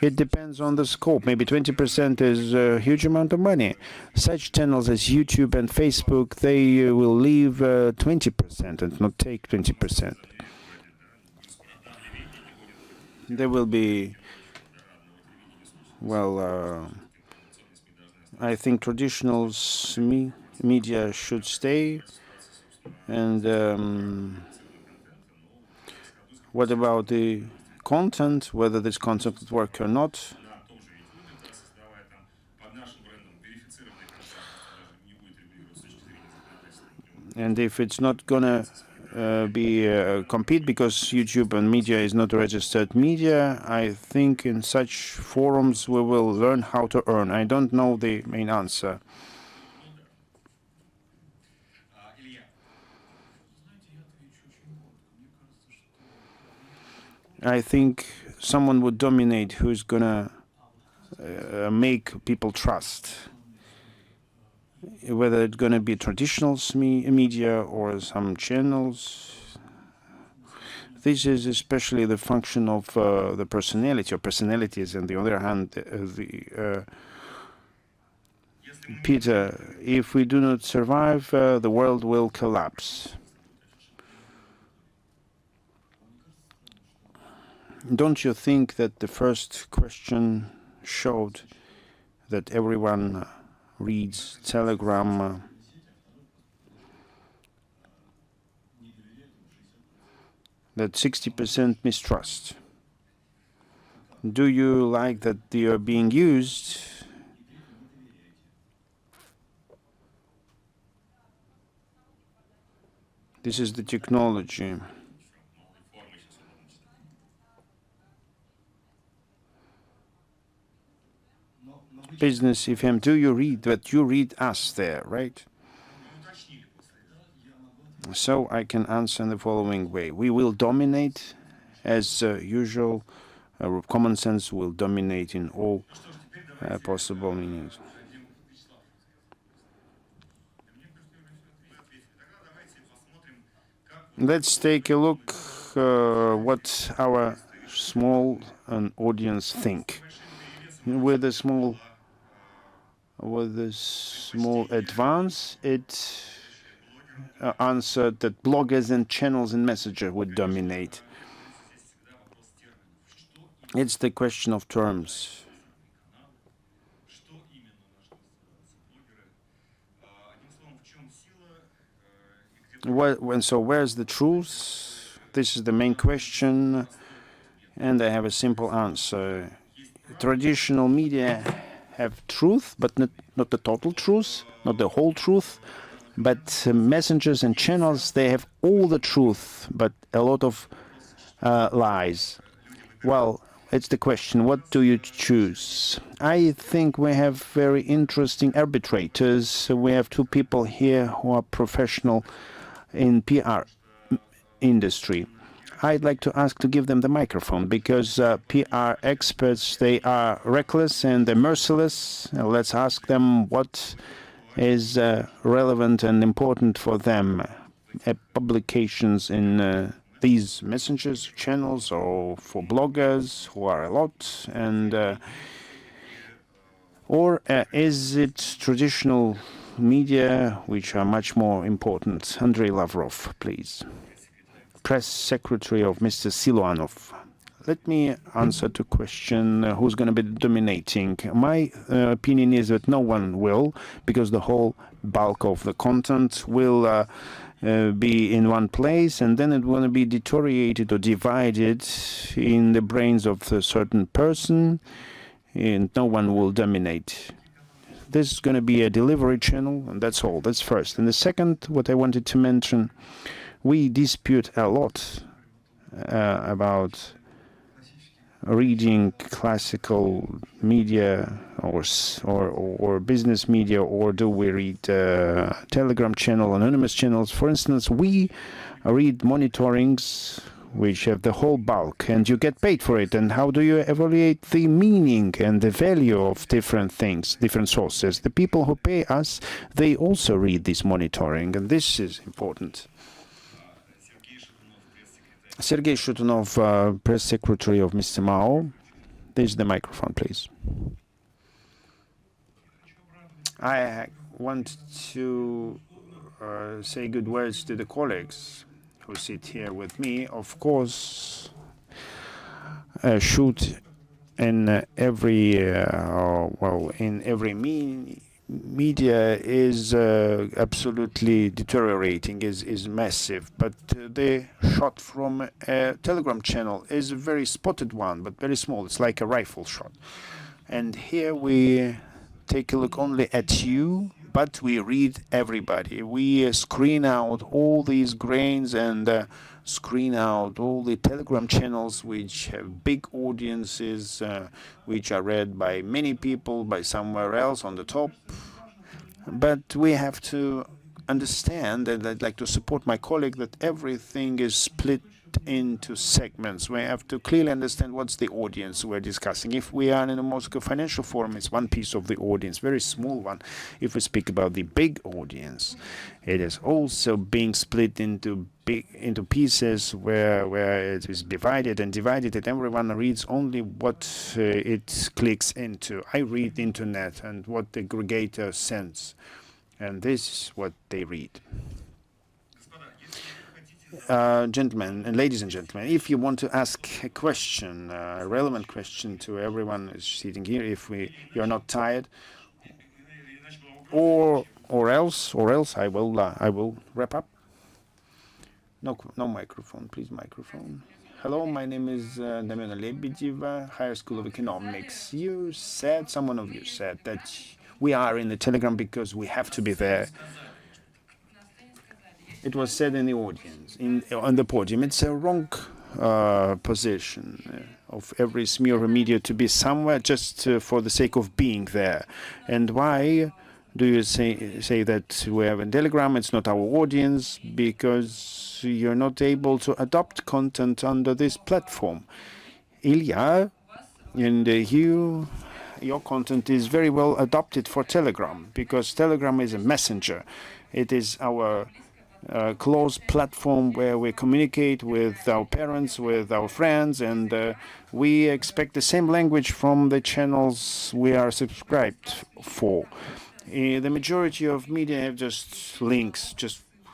It depends on the scope. Maybe 20% is a huge amount of money. Such channels as YouTube and Facebook, they will leave 20% and not take 20%. There will be, well, I think traditional media should stay. And what about the content, whether this content would work or not? And if it's not gonna be compete because YouTube and media is not registered media, I think in such forums we will learn how to earn. I don't know the main answer. I think someone would dominate who's gonna make people trust. Whether it's going to be traditional media or some channels. This is especially the function of the personality or personalities. On the other hand, Peter, if we do not survive, the world will collapse. Don't you think that the first question showed that everyone reads Telegram, that 60% mistrust? Do you like that they are being used? This is the technology. Business FM, do you read that you read us there, right? So I can answer in the following way. We will dominate as usual. Common sense will dominate in all possible meanings. Let's take a look what our small audience think. With a small advance, it answered that bloggers and channels in Messenger would dominate. It's the question of terms. So where's the truth? This is the main question, and I have a simple answer. Traditional media have truth, but not the total truth, not the whole truth. But messengers and channels, they have all the truth, but a lot of lies. Well, it's the question, what do you choose? I think we have very interesting arbitrators. We have two people here who are professional in PR industry. I'd like to ask to give them the microphone, because PR experts, they are reckless and they're merciless. Let's ask them what is relevant and important for them. Publications in these messengers, channels, or for bloggers, who are a lot, and or is it traditional media which are much more important? Andrei Lavrov, please. Press Secretary of Mr. Siluanov. Let me answer to question who's going to be dominating. My opinion is that no one will, because the whole bulk of the content will be in one place, and then it will be deteriorated or divided in the brains of a certain person, and no one will dominate. This is going to be a delivery channel, and that's all. That's first. And the second, what I wanted to mention, we dispute a lot about reading classical media or business media, or do we read Telegram channel, anonymous channels? For instance, we read monitorings, which have the whole bulk, and you get paid for it. And how do you evaluate the meaning and the value of different things, different sources? The people who pay us, they also read this monitoring, and this is important. Sergei Shutunov, press secretary of Mr. Mao. There's the microphone, please. I want to say good words to the colleagues who sit here with me. Of course, shoot in every in every media is absolutely deteriorating, is massive. But the shot from a Telegram channel is a very spotted one, but very small. It's like a rifle shot. And here we take a look only at you, but we read everybody. We screen out all these grains and screen out all the Telegram channels which have big audiences, which are read by many people, by somewhere else on the top. But we have to understand, and I'd like to support my colleague, that everything is split into segments. We have to clearly understand what's the audience we're discussing. If we are in a Moscow Financial Forum, it's one piece of the audience, very small one. If we speak about the big audience, it is also being split into pieces where it is divided, and everyone reads only what it clicks into. I read the internet and what the aggregator sends, and this is what they read. Gentlemen and ladies and gentlemen, if you want to ask a question, a relevant question to everyone who's sitting here, if you're not tired, or else I will wrap up. No microphone, please, microphone. Hello, my name is Damiana Lebedeva, Higher School of Economics. Someone of you said that we are in the Telegram because we have to be there. It was said in the audience, on the podium. It's a wrong position of every smear media to be somewhere just for the sake of being there. And why do you say that we have a Telegram? It's not our audience because you're not able to adopt content under this platform. Ilya, and your content is very well adopted for Telegram because Telegram is a messenger. It is our close platform where we communicate with our parents, with our friends, and we expect the same language from the channels we are subscribed for. The majority of media have just links,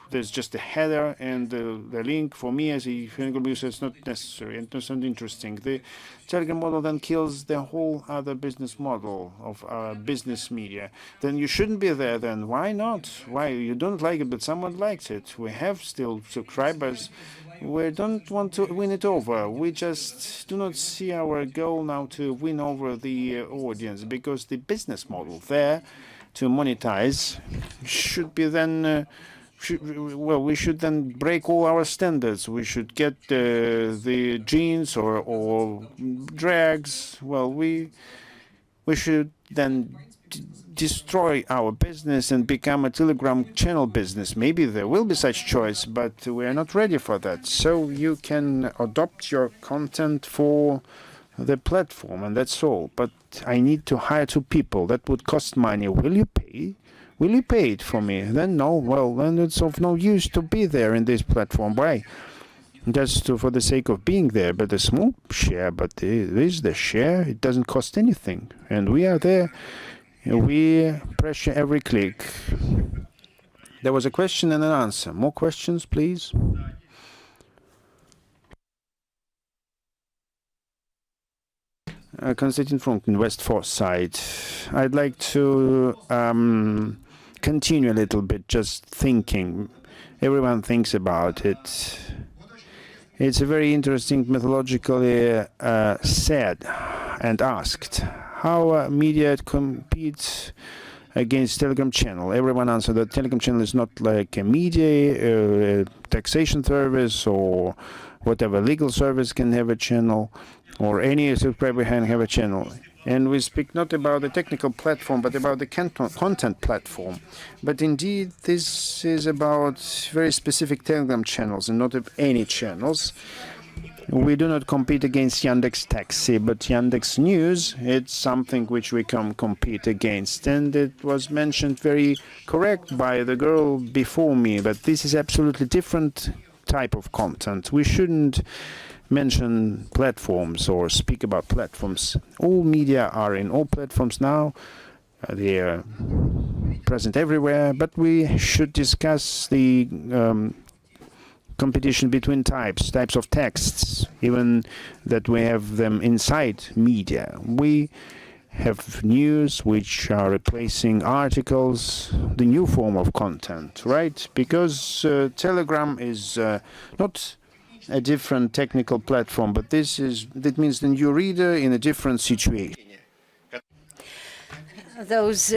there's just a header and the link. For me as a clinical user, it's not necessary and it's not interesting. The Telegram model then kills the whole other business model of business media. Then you shouldn't be there. Then why not? Why? You don't like it, but someone likes it. We have still subscribers. We don't want to win it over. We just do not see our goal now to win over the audience, because the business model there to monetize should be then we should then break all our standards. We should get the jeans or drags. Well, we should then destroy our business and become a Telegram channel business. Maybe there will be such choice, but we are not ready for that. So you can adopt your content for the platform, and that's all. But I need to hire 2 people. That would cost money. Will you pay? Will you pay it for me? Then no. Well, then it's of no use to be there in this platform. Why? Just for the sake of being there. But a small share, but this the share. It doesn't cost anything. And we are there. We pressure every click. There was a question and an answer. More questions, please. Konstantin Frunken, West Force side. I'd like to continue a little bit, just thinking. Everyone thinks about it. It's a very interesting, methodologically said and asked how media competes against Telegram channel. Everyone answered that Telegram channel is not like a media, taxation service, or whatever legal service can have a channel, or any subscriber can have a channel. And we speak not about the technical platform, but about the content platform. But indeed, this is about very specific Telegram channels and not any channels. We do not compete against Yandex Taxi, but Yandex News, it's something which we can compete against. And it was mentioned very correct by the girl before me, but this is absolutely different type of content. We shouldn't mention platforms or speak about platforms. All media are in all platforms now. They are present everywhere, but we should discuss the competition between types of texts, even that we have them inside media. We have news which are replacing articles, the new form of content, right? Because Telegram is not a different technical platform, but that means the new reader in a different situation. Those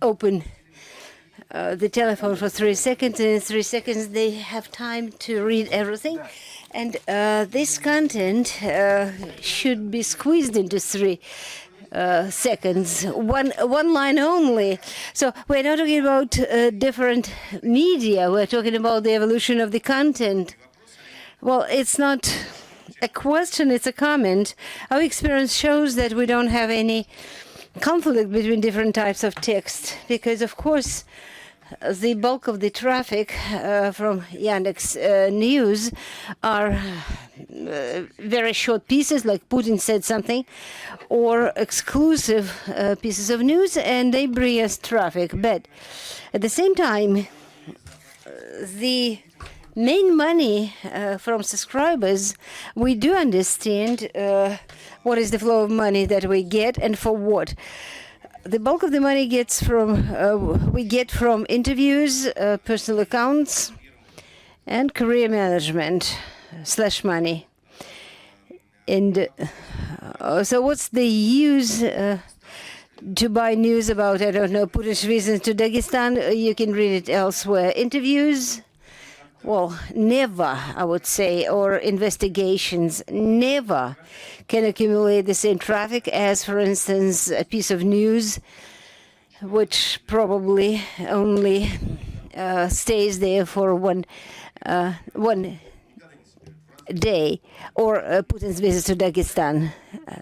open the telephone for 3 seconds, and in 3 seconds they have time to read everything. And this content should be squeezed into 3 seconds, one line only. So we're not talking about different media, we're talking about the evolution of the content. Well, it's not a question, it's a comment. Our experience shows that we don't have any conflict between different types of text, because of course the bulk of the traffic from Yandex News are very short pieces, like Putin said something, or exclusive pieces of news, and they bring us traffic. But at the same time, the main money from subscribers, we do understand what is the flow of money that we get and for what. The bulk of the money we get from interviews, personal accounts, and career management / money. And so what's the use to buy news about, I don't know, Putin's visits to Dagestan? You can read it elsewhere. Interviews, well, never, I would say, or investigations, never can accumulate the same traffic as, for instance, a piece of news, which probably only stays there for one day, or Putin's visit to Dagestan.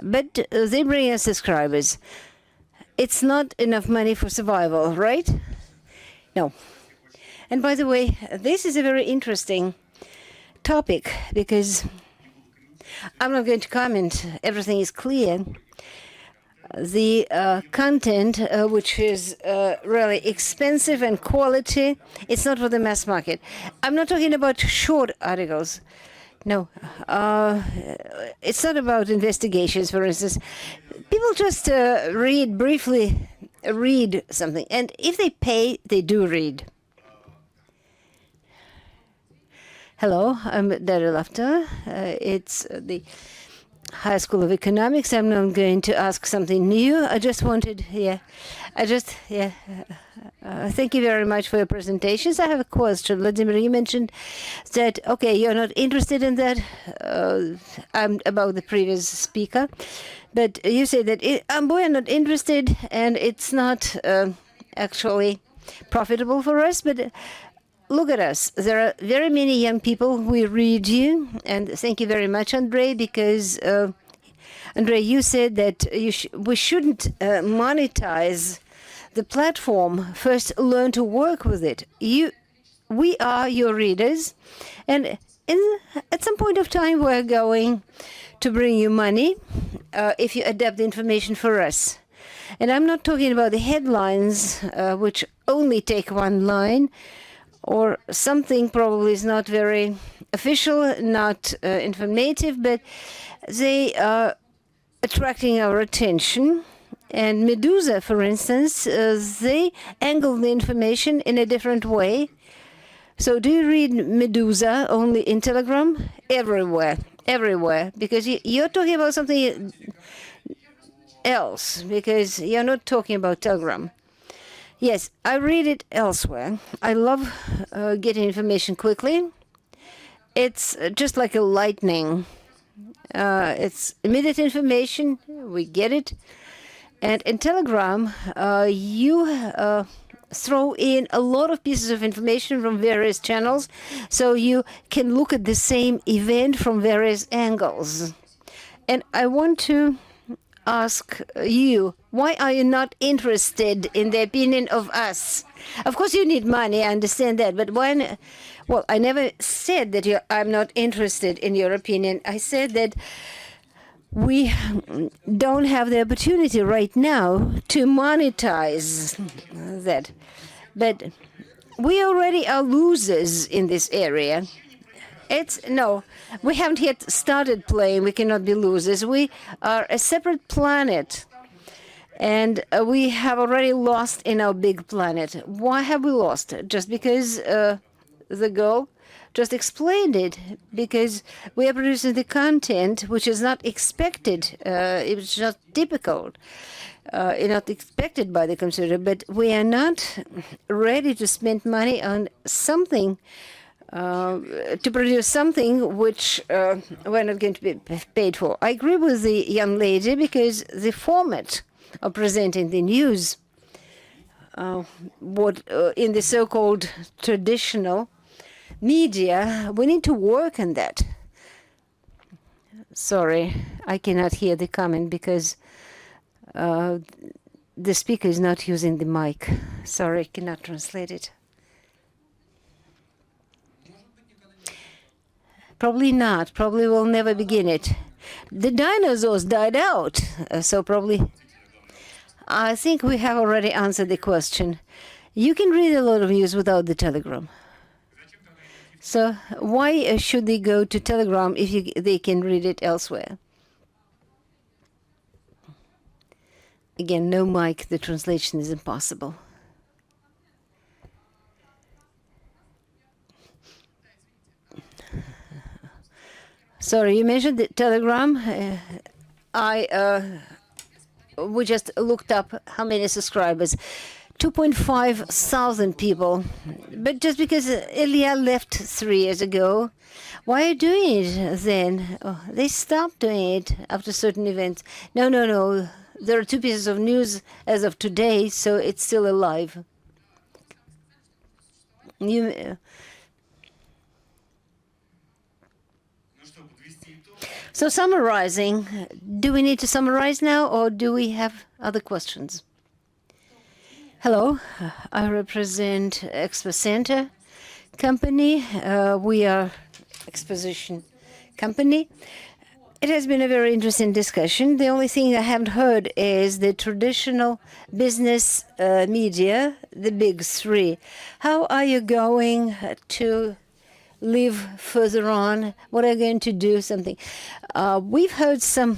But they bring us subscribers. It's not enough money for survival, right? No. And by the way, this is a very interesting topic, because I'm not going to comment. Everything is clear. The content, which is really expensive and quality, it's not for the mass market. I'm not talking about short articles. No. It's not about investigations, for instance. People just briefly read something. And if they pay, they do read. Hello, I'm Daria Lafta. It's the High School of Economics. I'm not going to ask something new. I just wanted, thank you very much for your presentations. I have a question. Vladimir, you mentioned that, okay, you're not interested in that. I'm about the previous speaker. But you say that we're not interested, and it's not actually profitable for us. But look at us. There are very many young people who read you. And thank you very much, Andrei, because, Andrei, you said that we shouldn't monetize the platform. First, learn to work with it. We are your readers. And at some point of time, we're going to bring you money if you adapt the information for us. And I'm not talking about the headlines, which only take one line, or something probably is not very official, not informative, but they are attracting our attention. And Medusa, for instance, they angle the information in a different way. So do you read Medusa only in Telegram? Everywhere, because you're talking about something else, because you're not talking about Telegram. Yes, I read it elsewhere. I love getting information quickly. It's just like a lightning. It's immediate information. We get it. And in Telegram, you throw in a lot of pieces of information from various channels, so you can look at the same event from various angles. And I want to ask you, why are you not interested in the opinion of us? Of course, you need money, I understand that, but when, well, I never said that I'm not interested in your opinion. I said that we don't have the opportunity right now to monetize that. But we already are losers in this area. No, we haven't yet started playing. We cannot be losers. We are a separate planet, and we have already lost in our big planet. Why have we lost? Just because the girl just explained it, because we are producing the content which is not expected, it's not typical, not expected by the consumer, but we are not ready to spend money on something, to produce something which we're not going to be paid for. I agree with the young lady, because the format of presenting the news, in the so-called traditional media, we need to work on that. Sorry, I cannot hear the comment because the speaker is not using the mic. Sorry, I cannot translate it. Probably not. Probably we'll never begin it. The dinosaurs died out, so probably. I think we have already answered the question. You can read a lot of news without the Telegram. So why should they go to Telegram if they can read it elsewhere? Again, no mic, the translation is impossible. Sorry, you mentioned the Telegram. We just looked up how many subscribers. 2.5 thousand people. But just because Ilya left 3 years ago, why are you doing it then? Oh, they stopped doing it after certain events. No. There are 2 pieces of news as of today, so it's still alive. So summarizing, do we need to summarize now, or do we have other questions? Hello, I represent Expo Center company. We are exposition company. It has been a very interesting discussion. The only thing I haven't heard is the traditional business media, the big 3. How are you going to live further on? What are you going to do? Something. We've heard some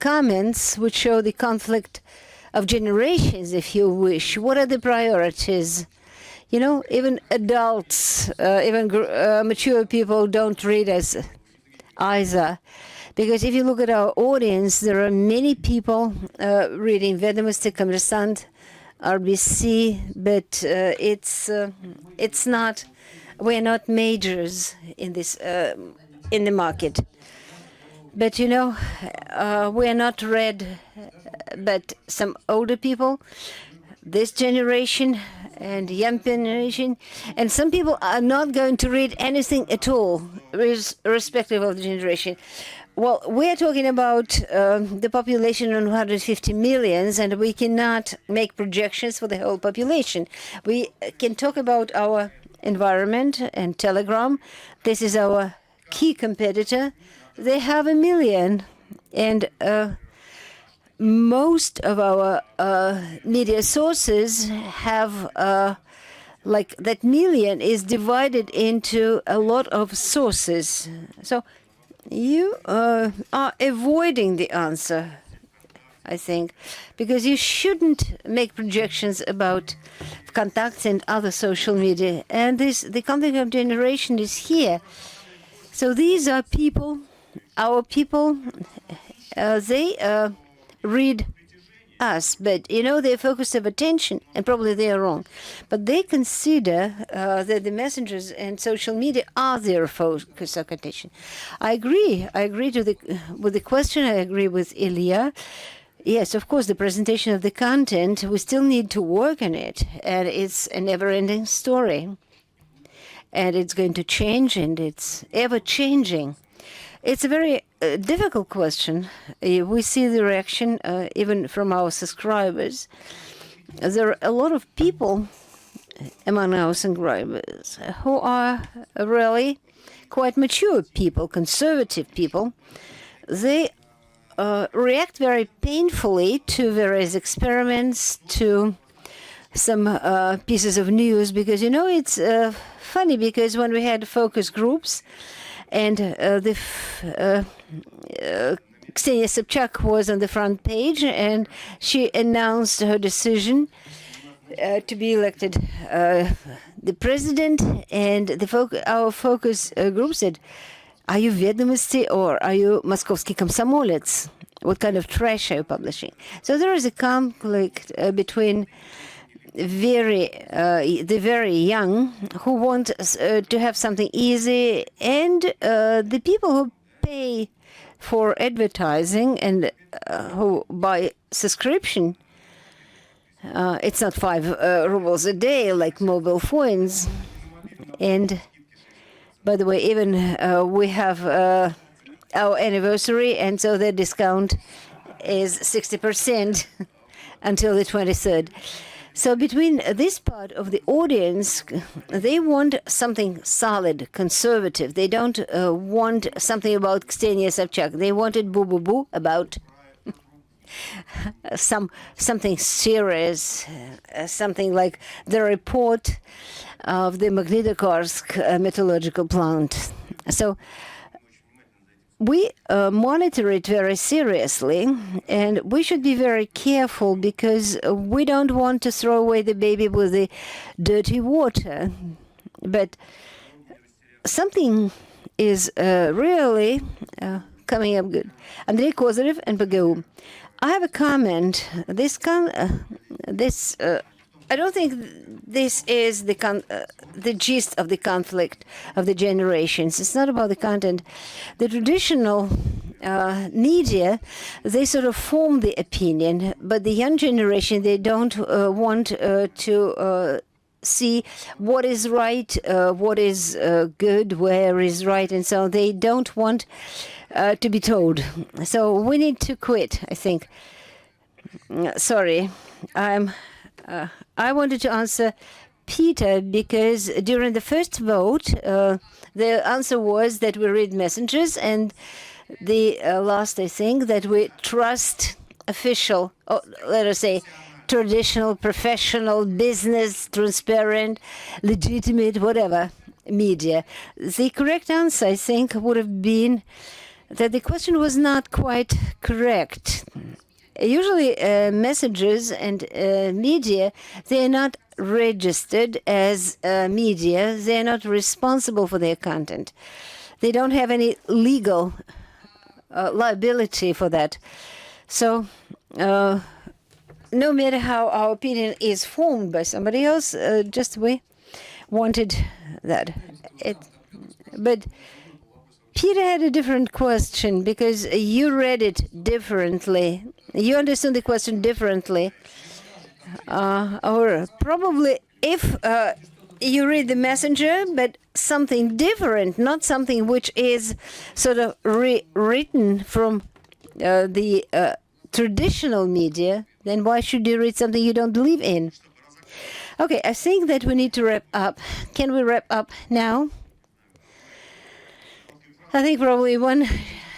comments which show the conflict of generations, if you wish. What are the priorities? You know, even adults, even mature people don't read us either. Because if you look at our audience, there are many people reading Vedomosti, Kommersant, RBC, but it's not, we're not majors in this, in the market. But you know, we're not read, but some older people, this generation and young generation, and some people are not going to read anything at all, irrespective of the generation. Well, we're talking about the population of 150 million, and we cannot make projections for the whole population. We can talk about our environment and Telegram. This is our key competitor. They have 1 million, and most of our media sources have, like that million is divided into a lot of sources. So you are avoiding the answer, I think, because you shouldn't make projections about contacts and other social media. And the conflict of generation is here. So these are people, our people, they read us, but you know, their focus of attention, and probably they are wrong, but they consider that the messengers and social media are their focus of attention. I agree with the question. I agree with Ilya. Yes, of course, the presentation of the content, we still need to work on it, and it's a never-ending story. And it's going to change, and it's ever-changing. It's a very difficult question. We see the reaction even from our subscribers. There are a lot of people among our subscribers who are really quite mature people, conservative people. They react very painfully to various experiments, to some pieces of news, because, it's funny, because when we had focus groups and Ksenia Sobchak was on the front page and she announced her decision to be elected the president, and our focus group said, "Are you Ведомости or are you Moskovsky Komsomolets? What kind of trash are you publishing?" So there is a conflict between the very young who want to have something easy, and the people who pay for advertising and who buy subscription. It's not 5 rubles a day like mobile phones. And by the way, even we have our anniversary, and so the discount is 60% until the 23rd. So between this part of the audience, they want something solid, conservative. They don't want something about Ksenia Sobchak. They wanted boo-boo-boo about something serious, something like the report of the Magnitokarsk metallurgical plant. So we monitor it very seriously, and we should be very careful, because we don't want to throw away the baby with the dirty water. But something is really coming up good. Andrei Kozyrev and PGU. I have a comment. I don't think this is the gist of the conflict of the generations. It's not about the content. The traditional media, they sort of form the opinion, but the young generation, they don't want to see what is right, what is good, where is right, and so they don't want to be told. So we need to quit, I think. Sorry, I wanted to answer Peter, because during the first vote, the answer was that we read messengers, and the last, I think, that we trust official, or let us say, traditional, professional, business, transparent, legitimate, whatever, media. The correct answer, I think, would have been that the question was not quite correct. Usually messages and media, they are not registered as media. They are not responsible for their content. They don't have any legal liability for that. So no matter how our opinion is formed by somebody else, just we wanted that. But Peter had a different question, because you read it differently. You understood the question differently. Or probably if you read the messenger, but something different, not something which is sort of rewritten from the traditional media, then why should you read something you don't believe in? Okay, I think that we need to wrap up. Can we wrap up now? I think probably one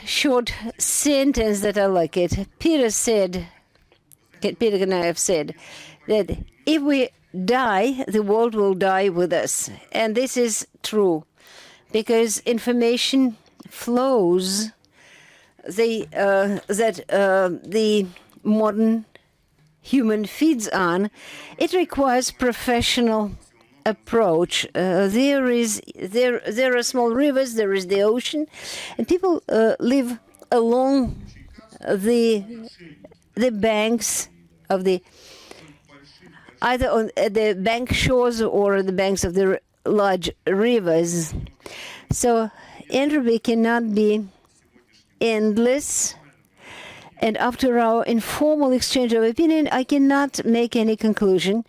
short sentence that I like it. Peter Ganaev said that if we die, the world will die with us. And this is true, because information flows that the modern human feeds on. It requires professional approach. There are small rivers, there is the ocean, and people live along the banks of either on the bank shores or the banks of the large rivers. So entropy cannot be endless, And after our informal exchange of opinion, I cannot make any conclusion.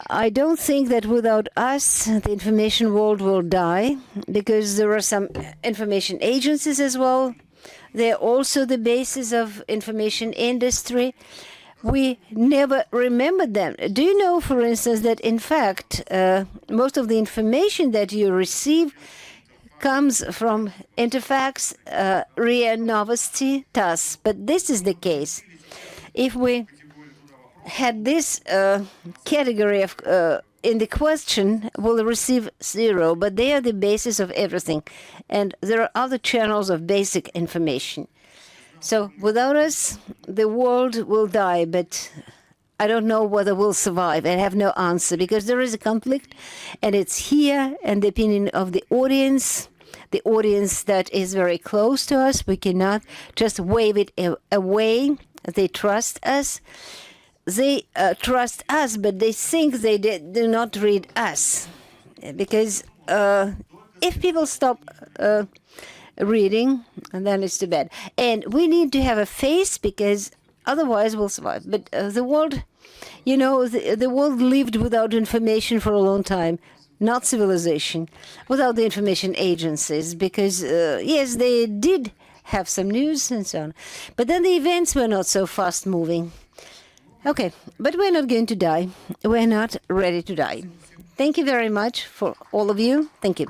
I don't think that without us, the information world will die, because there are some information agencies as well. They're also the basis of information industry. We never remember them. Do you know, for instance, that in fact, most of the information that you receive comes from Interfax, RIA Novosti, TASS. But this is the case. If we had this category of in the question, we'll receive 0, but they are the basis of everything. And there are other channels of basic information. So without us, the world will die, but I don't know whether we'll survive. I have no answer, because there is a conflict, and it's here, and the opinion of the audience that is very close to us, we cannot just wave it away. They trust us. They trust us, but they think they do not read us. Because if people stop reading, and then it's too bad. And we need to have a face, because otherwise we'll survive. But the world, you know, the world lived without information for a long time, not civilization, without the information agencies, because, yes, they did have some news and so on. But then the events were not so fast moving. Okay, but we're not going to die. We're not ready to die. Thank you very much for all of you. Thank you.